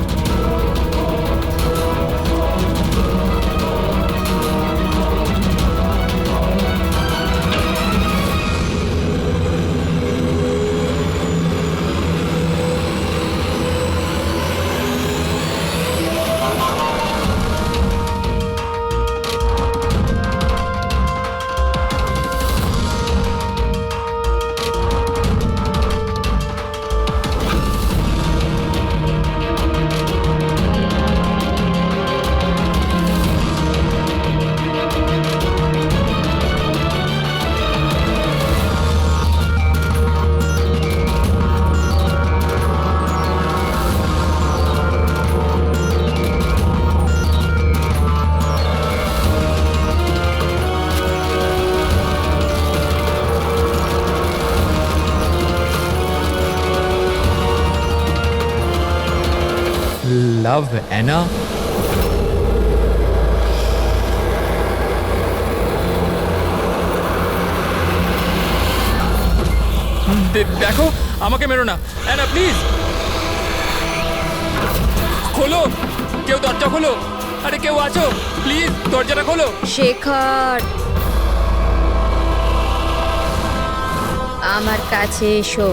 Love Anna? দেখো, আমাকে মেরো না অ্যানা, প্লিজ খোলো, কেউ দরজা খোলো। আরে কেউ আছো? প্লিজ দরজাটা খোলো। শেখর, আমার কাছে এসো।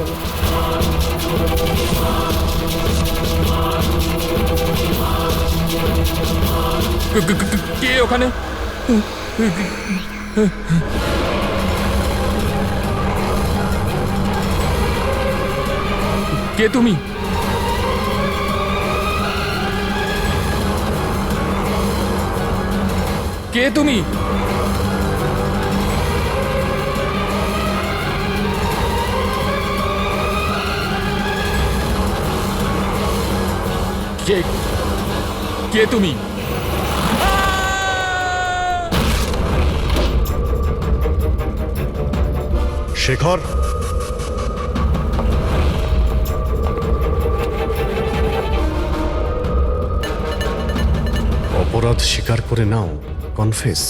কে ওখানে? কে তুমি? কে তুমি? কে কে তুমি? শেখর, অপরাধ স্বীকার করে নাও, কনফেস।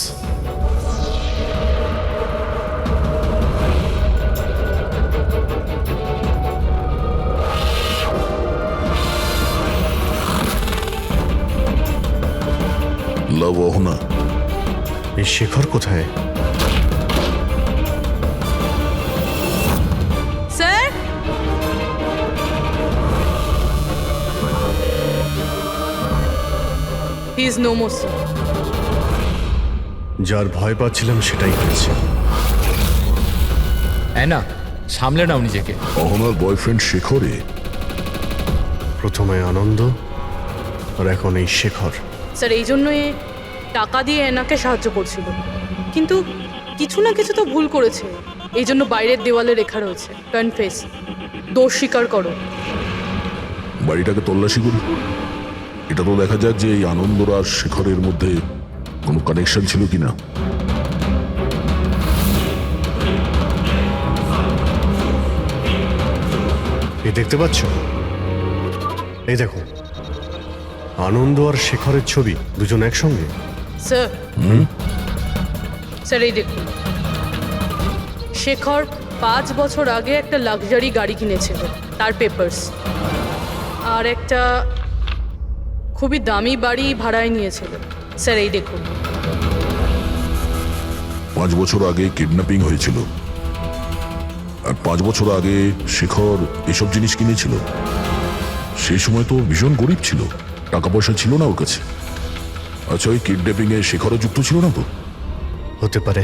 লাভ অহনা, এই শেখর কোথায়? Sir, he is no more sir. যার ভয় পাচ্ছিলাম সেটাই হয়েছে। অ্যানা, সামলে নাও নিজেকে। অহনার বয়ফ্রেন্ড শেখরে। প্রথমে আনন্দ, আর এখন এই শেখর। স্যার, এই জন্যই টাকা দিয়ে এনাকে সাহায্য করছিল, কিন্তু কিছু না কিছু তো ভুল করেছে। এই জন্য বাইরের দেওয়ালে লেখা রয়েছে কনফেস, দোষ স্বীকার করো। বাড়িটাকে তল্লাশি করি। এটা তো দেখা যাক যে এই আনন্দর আর শেখরের মধ্যে কোনো কানেকশন ছিল কিনা। এই দেখতে পাচ্ছ? এই দেখো, আনন্দ আর শেখরের ছবি, দুজন একসঙ্গে। স্যার, স্যার এই দেখুন, শেখর 5 বছর আগে একটা লাক্সারি গাড়ি কিনেছিল, তার পেপারস। আর একটা খুবই দামি বাড়ি ভাড়ায় নিয়েছিল। স্যার এই দেখুন, 5 বছর আগে কিডন্যাপিং হয়েছিল, আর 5 বছর আগে শেখর এসব জিনিস কিনেছিল। সেই সময় তো ভীষণ গরিব ছিল, টাকা পয়সা ছিল না ওর কাছে। আচ্ছা, ওই কিডন্যাপিং এ শেখরও যুক্ত ছিল না তো? হতে পারে।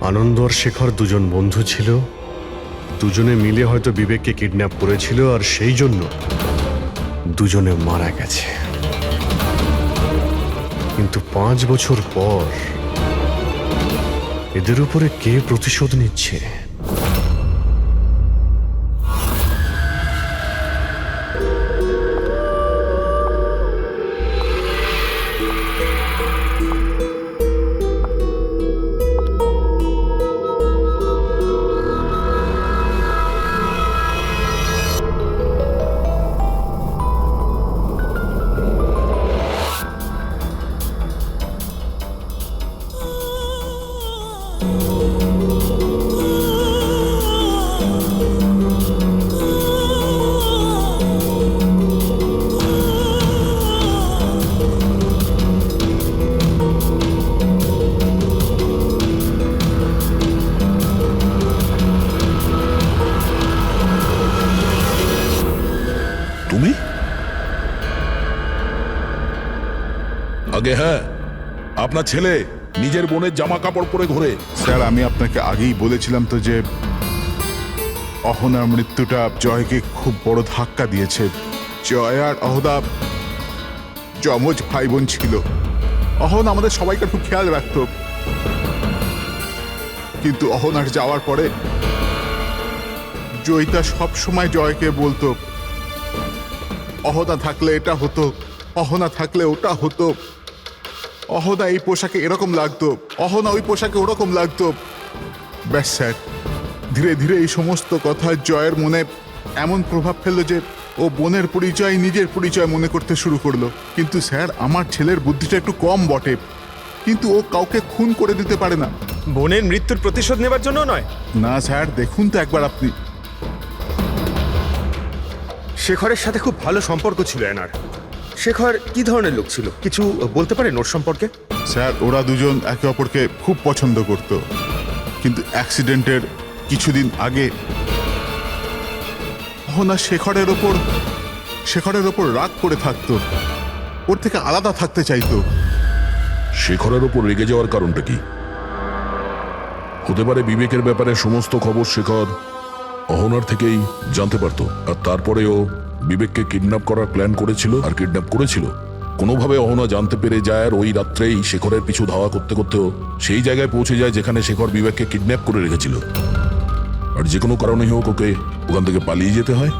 আনন্দ আর শেখর দুজন বন্ধু ছিল, দুজনে মিলে হয়তো বিবেককে কিডন্যাপ করেছিল, আর সেই জন্য দুজনে মারা গেছে। কিন্তু 5 বছর পর এদের উপরে কে প্রতিশোধ নিচ্ছে? তুমি? আগে হ্যাঁ, আপনার ছেলে নিজের বোনের জামা কাপড় পরে ঘোরে। স্যার, আমি আপনাকে আগেই বলেছিলাম তো যে অহনার মৃত্যুটা জয়কে খুব বড় ধাক্কা দিয়েছে। জয় আর অহনা যমজ ভাই বোন ছিল। অহন আমাদের সবাইকে খুব খেয়াল রাখত, কিন্তু অহনার যাওয়ার পরে জয়িতা সব সময় জয়কে বলতো, অহনা থাকলে এটা হতো, অহনা থাকলে ওটা হতো, অহনা এই পোশাকে এরকম লাগতো, অহনা ওই পোশাকে ওরকম লাগতো। ব্যাস স্যার, ধীরে ধীরে এই সমস্ত কথা জয়ের মনে এমন প্রভাব ফেললো যে ও বোনের পরিচয় নিজের পরিচয় মনে করতে শুরু করলো। কিন্তু স্যার, আমার ছেলের বুদ্ধিটা একটু কম বটে, কিন্তু ও কাউকে খুন করে দিতে পারে না। বোনের মৃত্যুর প্রতিশোধ নেবার জন্য নয়। না স্যার, দেখুন তো একবার আপনি। শেখরের সাথে খুব ভালো সম্পর্ক ছিল এনার। শেখর কি ধরনের লোক ছিল, কিছু বলতে পারেন ওর সম্পর্কে? স্যার, ওরা দুজন একে অপরকে খুব পছন্দ করত, কিন্তু অ্যাক্সিডেন্টের কিছুদিন আগে অহনা শেখরের ওপর রাগ করে থাকতো। ওর থেকে আলাদা থাকতে চাইতো। শেখরের ওপর রেগে যাওয়ার কারণটা কি? হতে পারে বিবেকের ব্যাপারে সমস্ত খবর শেখর অহনার থেকেই জানতে পারতো, আর তারপরেও বিবেককে কিডন্যাপ করার প্ল্যান করেছিল আর কিডন্যাপ করেছিল। কোনোভাবে অহনা জানতে পেরে যায় আর ওই রাত্রেই শেখরের পিছু ধাওয়া করতে করতেও সেই জায়গায় পৌঁছে যায় যেখানে শেখর বিবেককে কিডন্যাপ করে রেখেছিল। আর যে কোনো কারণেই হোক ওকে ওখান থেকে পালিয়ে যেতে হয়,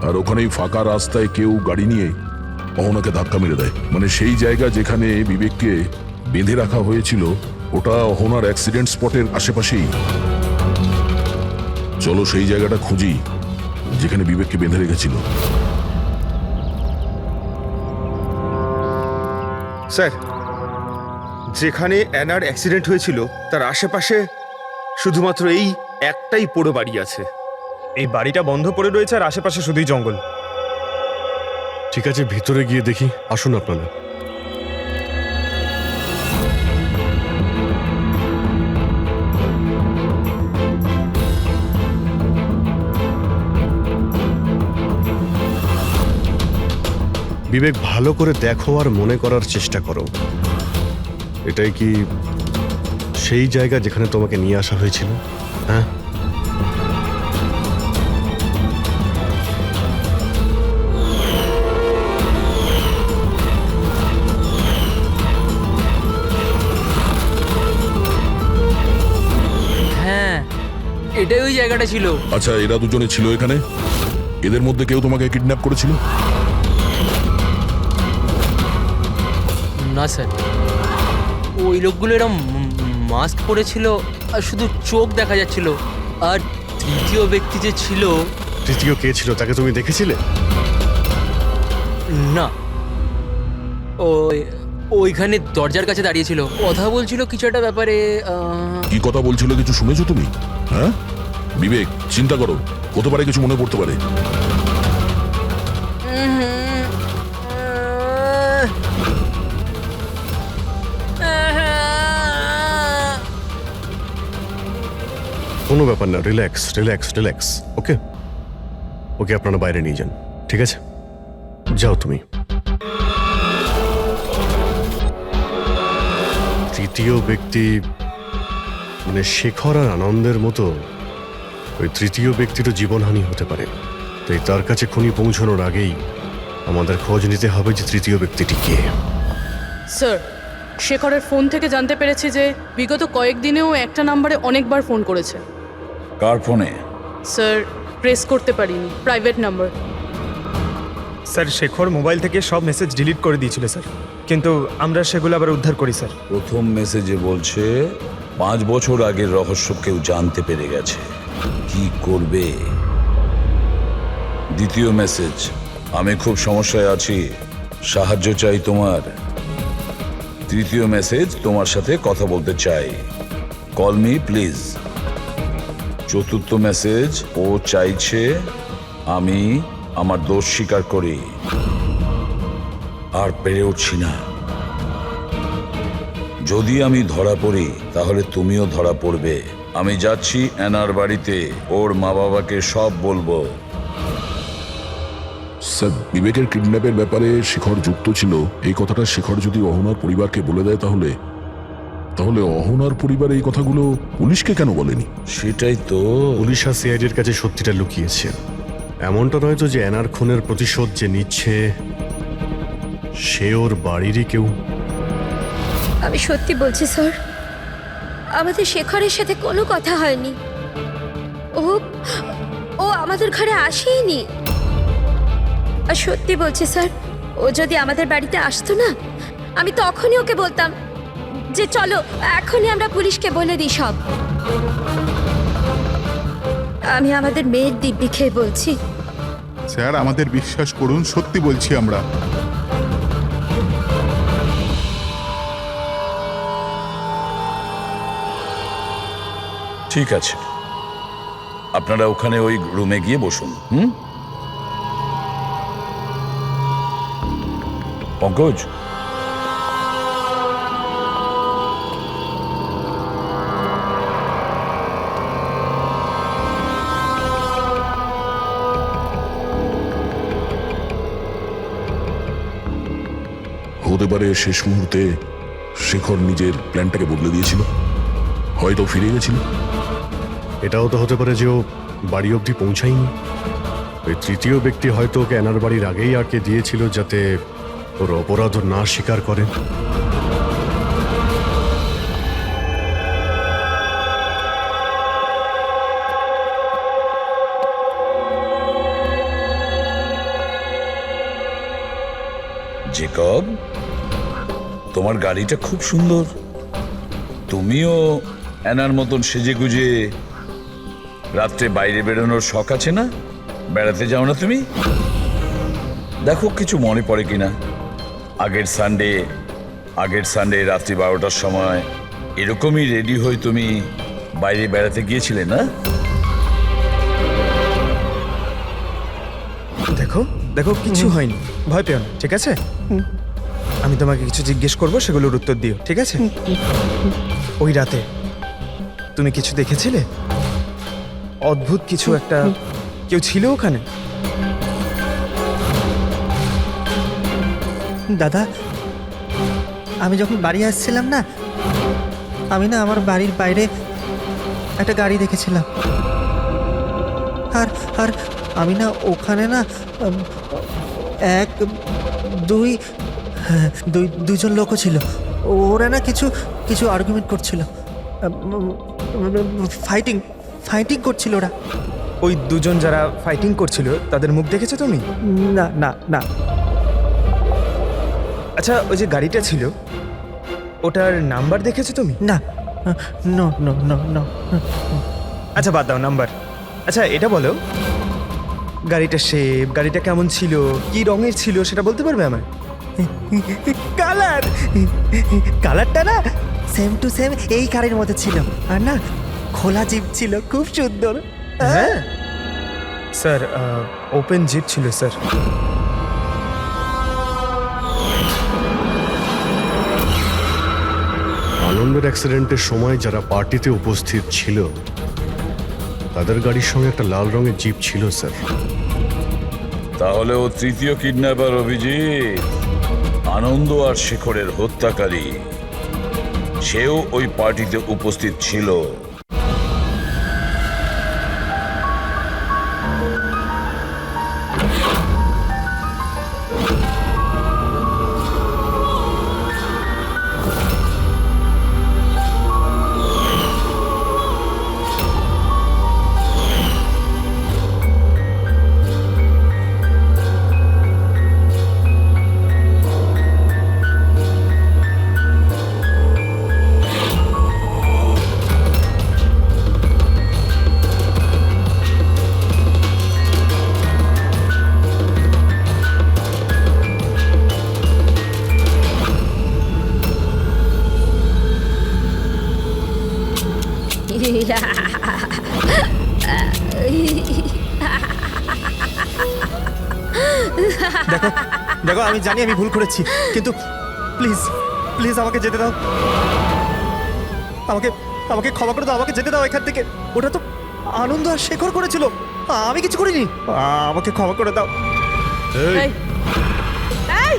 আর ওখানেই ফাঁকা রাস্তায় কেউ গাড়ি নিয়ে অহনাকে ধাক্কা মেরে দেয়। মানে সেই জায়গা যেখানে বিবেককে বেঁধে রাখা হয়েছিল ওটা অহনার অ্যাক্সিডেন্ট স্পটের আশেপাশেই। চলো সেই জায়গাটা খুঁজি যেখানে বিবেককে বেঁধে রেখেছিল। স্যার, যেখানে অ্যানার অ্যাক্সিডেন্ট হয়েছিল তার আশেপাশে শুধুমাত্র এই একটাই পোড়ো বাড়ি আছে। এই বাড়িটা বন্ধ পড়ে রয়েছে আর আশেপাশে শুধুই জঙ্গল। ঠিক আছে, ভিতরে গিয়ে দেখি। আসুন আপনারা। বিবেক, ভালো করে দেখো আর মনে করার চেষ্টা করো, এটাই কি সেই জায়গা যেখানে তোমাকে নিয়ে আসা হয়েছিল? হ্যাঁ, হ্যাঁ, এটাই ওই জায়গাটা ছিল। আচ্ছা, এরা দুজনে ছিল এখানে? এদের মধ্যে কেউ তোমাকে কিডন্যাপ করেছিল? না স্যার, ওই লোকগুলো এরম মাস্ক পরেছিল আর শুধু চোখ দেখা যাচ্ছিল। আর তৃতীয় ব্যক্তি যে ছিল, তৃতীয় কে ছিল তাকে তুমি দেখেছিলে? না, ওইখানে দরজার কাছে দাঁড়িয়েছিল, কথা বলছিল কিছু একটা ব্যাপারে। কি কথা বলছিল কিছু শুনেছো তুমি? হ্যাঁ বিবেক, চিন্তা করো, হতে পারে কিছু মনে পড়তে পারে। কোনো ব্যাপার না, রিল্যাক্স রিল্যাক্স রিল্যাক্স। ওকে ওকে, আপনারা বাইরে নিয়ে যান, ঠিক আছে? যাও তুমি। তৃতীয় ব্যক্তি মানে শেখর আর আনন্দের মতো ওই তৃতীয় ব্যক্তিরও জীবনহানি হতে পারে, তাই তার কাছে খুনি পৌঁছানোর আগেই আমাদের খোঁজ নিতে হবে যে তৃতীয় ব্যক্তিটি কে। স্যার, শেখরের ফোন থেকে জানতে পেরেছি যে বিগত কয়েকদিনেও একটা নাম্বারে অনেকবার ফোন করেছে। কার ফোনে? স্যার, প্রেস করতে পারিনি, private number. Sir, Shekhar mobile থেকে সব মেসেজ ডিলিট করে দিয়েছিল স্যার, কিন্তু আমরা সেগুলো আবার উদ্ধার করি স্যার। প্রথম মেসেজে বলছে 5 বছর আগের রহস্য কেউ জানতে পেরে গেছে, কি করবে? দ্বিতীয় মেসেজ, আমি খুব সমস্যায় আছি, সাহায্য চাই তোমার। তৃতীয় মেসেজ, তোমার সাথে কথা বলতে চাই, কল মি প্লিজ। চতুর্থ মেসেজ, ও চাইছে আমি আমার দোষ স্বীকার করি, আর পেরে উঠছি না। যদি আমি ধরা পড়ি তাহলে তুমিও ধরা পড়বে। আমি যাচ্ছি অ্যানার বাড়িতে, ওর মা বাবাকে সব বলবো। স্যার, বিবেকের কিডন্যাপের ব্যাপারে শেখর যুক্ত ছিল এই কথাটা শেখর যদি অহনার পরিবারকে বলে দেয় তাহলে তাহলে অহনার পরিবার এই কথাগুলো পুলিশকে কেন বলেনি? সেটাই তো, পুলিশ আর সিআইডির কাছে সত্যিটা লুকিয়েছে। এমনটা নয় তো যে অ্যানার খুনের প্রতিশোধ যে নিচ্ছে সে ওর বাড়িরই কেউ। আমি সত্যি বলছি স্যার, আমাদের শেখরের সাথে কোনো কথা হয়নি। ও ও আমাদের ঘরে আসেইনি। আর সত্যি বলছি স্যার, ও যদি আমাদের বাড়িতে আসতো না, আমি তখনই ওকে বলতাম যে চলো এখনই আমরা পুলিশকে বলে দিই সব। আমি আমাদের মেয়ের দিব্যি খেয়ে বলছি। স্যার, আমাদের বিশ্বাস করুন, সত্যি বলছি আমরা। ঠিক আছে, আপনারা ওখানে ওই রুমে গিয়ে বসুন। পঙ্কজ, পারে শেষ মুহূর্তে শেখর নিজের প্ল্যানটাকে বদলে দিয়েছিল, হয়তো ফিরে গেছিল। এটাও তো হতে পারে যে ও বাড়ি অবধি পৌঁছায়নি। ওই তৃতীয় ব্যক্তি হয়তো ওকে এনার বাড়ির আগেই আটকে দিয়েছিল যাতে ওর অপরাধ না স্বীকার করে। জেকব, তোমার গাড়িটা খুব সুন্দর। তুমিও এনার মতন সেজে গুজে রাত্রে বাইরে বেরোনোর শখ আছে না? বেড়াতে যাও না তুমি? দেখো কিছু মনে পড়ে কিনা। আগের সানডে রাত্রি 12টার সময় এরকমই রেডি হয়ে তুমি বাইরে বেড়াতে গিয়েছিলে না? দেখো দেখো কিছু হয়নি, ভয় পেও না, ঠিক আছে? আমি তোমাকে কিছু জিজ্ঞেস করবো, সেগুলোর উত্তর দিও, ঠিক আছে? ওই রাতে তুমি কিছু দেখেছিলে? অদ্ভুত কিছু একটা, কেউ ছিল ওখানে? দাদা, আমি যখন বাড়ি আসছিলাম না, আমি না আমার বাড়ির বাইরে একটা গাড়ি দেখেছিলাম। আর আর আমি না ওখানে না দুইজন লোকও ছিল। ওরা না কিছু কিছু আর্গুমেন্ট করছিল, ফাইটিং করছিল ওরা। ওই দুজন যারা ফাইটিং করছিল তাদের মুখ দেখেছো তুমি? না না না। আচ্ছা, ওই যে গাড়িটা ছিল ওটার নাম্বার দেখেছো তুমি? না, নো নো নো নো। আচ্ছা বাদ দাও নাম্বার। আচ্ছা এটা বলো, গাড়িটা শেপ, গাড়িটা কেমন ছিল, কি রঙের ছিল সেটা বলতে পারবে আমায়? কালারটা না সেম টু সেম এই কারের মধ্যে ছিল। আর না খোলা জিপ ছিল, খুব সুন্দর। হ্যাঁ স্যার, ওপেন জিপ ছিল স্যার। আনন্দের অ্যাক্সিডেন্টের সময় যারা পার্টিতে উপস্থিত ছিল তাদের গাড়ির সঙ্গে একটা লাল রঙের জিপ ছিল স্যার। তাহলে ও তৃতীয় কিডন্যাপার অভিজিৎ, আনন্দ আর শেখরের হত্যাকারী, সেও ওই পার্টিতে উপস্থিত ছিল। দেখো দেখো, আমি জানি আমি ভুল করেছি, কিন্তু প্লিজ প্লিজ আমাকে যেতে দাও। আমাকে আমাকে ক্ষমা করে দাও, আমাকে যেতে দাও এখান থেকে। ওটা তো আনন্দ আর শেখর করেছিল, আমি কিছু করিনি। আমাকে ক্ষমা করে দাও। এই, এই!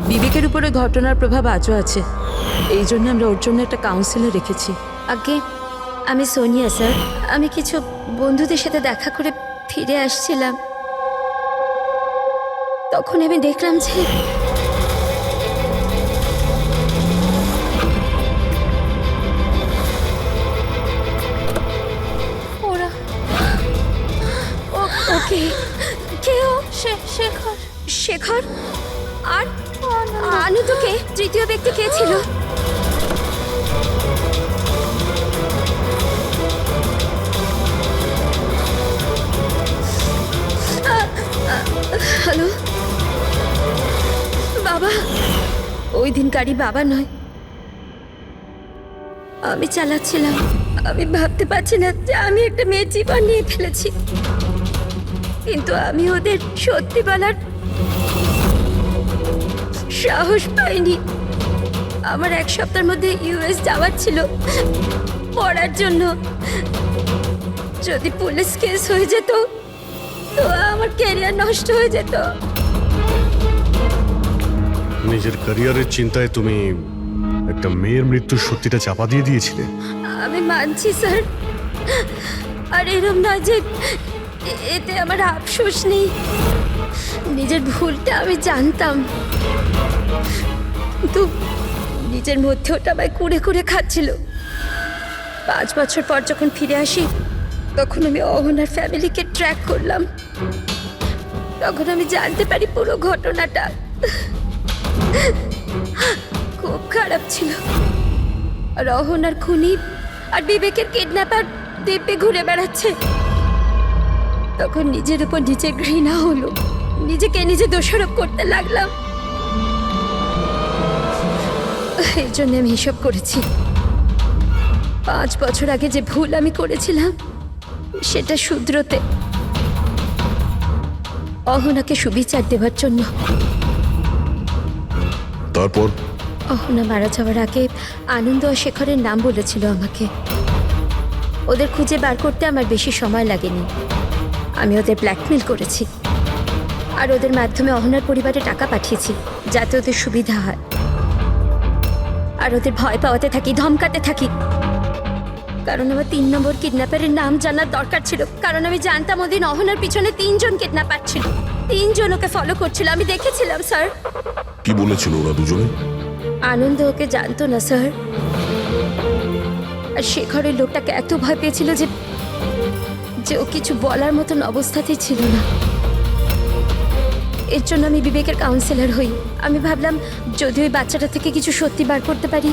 বিবেকের উপরে ঘটনার প্রভাব আজও আছে, এই জন্য আমরা ওর জন্য একটা কাউন্সিলর রেখেছি। আগে আমি সোনিয়া স্যার, আমি কিছু বন্ধুদের সাথে দেখা করে ফিরে আসছিলাম, তখন আমি দেখলাম যে ওরা ওকে কেউ শেখর শেখর আর আনন্দকে তৃতীয় ব্যক্তি কে ছিল? হ্যালো বাবা, ওই দিন গাড়ি বাবা নয়, আমি চালাচ্ছিলাম। আমি ভাবতে পারছি না যে আমি একটা মেয়ের জীবন নিয়ে ফেলেছি, কিন্তু আমি ওদের সত্যি বলার সাহস পাইনি। আমার এক সপ্তাহের মধ্যে ইউএস যাওয়ার ছিল পড়ার জন্য। যদি পুলিশ কেস হয়ে যেত তো আমার ক্যারিয়ার নষ্ট হয়ে যেত। নিজের ক্যারিয়ারের চিন্তায় তুমি একটা মেয়ের মৃত্যুর সত্যিটা চাপা দিয়ে দিয়েছিলে। আমি মানছি স্যার, আর এরম নয় যে এতে আমার আফসোস নেই। নিজের ভুলটা আমি জানতাম, কিন্তু নিজের মধ্যে ওটা আমায় কুড়ে কুড়ে খাচ্ছিল। 5 বছর পর যখন ফিরে আসি তখন আমি অহনার ফ্যামিলিকে ট্র্যাক করলাম। তখন আমি জানতে পারি পুরো ঘটনাটা। খুব খারাপ ছিল। আর অহনার খুনি আর বিবেকের কিডন্যাপার দ্বীপে ঘুরে বেড়াচ্ছে। তখন নিজের উপর নিজে ঘৃণা হলো, নিজেকে নিজে দোষারোপ করতে লাগলাম। এই জন্য আমি এসব করেছি। 5 বছর আগে যে ভুল আমি করেছিলাম সেটা শুধরোতে, অহনাকে সুবিচার দেওয়ার জন্য। তারপর অহনা মারা যাওয়ার আগে আনন্দ আর শেখরের নাম বলেছিল আমাকে। ওদের খুঁজে বার করতে আমার বেশি সময় লাগেনি। আমি ওদের ব্ল্যাকমেল করেছি আর ওদের মাধ্যমে অহনার পরিবারে টাকা পাঠিয়েছি যাতে ওদের সুবিধা হয়। আর ওদের ভয় পাওয়াতে থাকি, ধমকাতে থাকি। কারণ আমার 3 নম্বর কিডন্যাপারের নাম জানার দরকার ছিল। কারণ আমি জানতাম ওদিন অহনার পিছনে 3 জন কিডন্যাপার ছিল, 3 জন ওকে ফলো করছিল। আমি দেখেছিলাম স্যার। কি বলেছিল ওরা দুজনে? আনন্দ ওকে জানতো না স্যার। আর শেখরের লোকটাকে এত ভয় পেয়েছিল যে ও কিছু বলার মতন অবস্থাতেই ছিল না। এর জন্য আমি বিবেকের কাউন্সিলর হই। আমি ভাবলাম যদি ওই বাচ্চাটা থেকে কিছু সত্যি বার করতে পারি।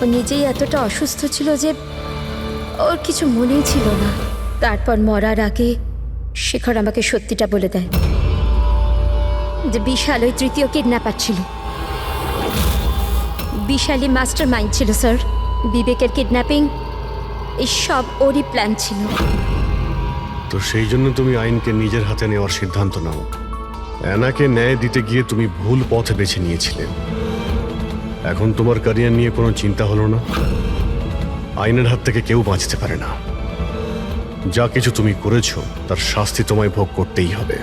ও নিজেই এতটা অসুস্থ ছিল যে ওর কিছু মনেই ছিল না। তারপর মরার আগে শেখর আমাকে সত্যিটা বলে দেয় যে বিশাল ওই 3য় কিডন্যাপার ছিল। বিশালই মাস্টার মাইন্ড ছিল স্যার। বিবেকের কিডন্যাপিং এই সব ওরই প্ল্যান ছিল। তো সেই জন্য তুমি আইনকে নিজের হাতে নেওয়ার সিদ্ধান্ত নাও। অ্যানাকে ন্যায় দিতে গিয়ে তুমি ভুল পথ বেছে নিয়েছিলে। এখন তোমার ক্যারিয়ার নিয়ে কোনো চিন্তা হলো না। আইনের হাত থেকে কেউ বাঁচতে পারে না। যা কিছু তুমি করেছো তার শাস্তি তোমায় ভোগ করতেই হবে।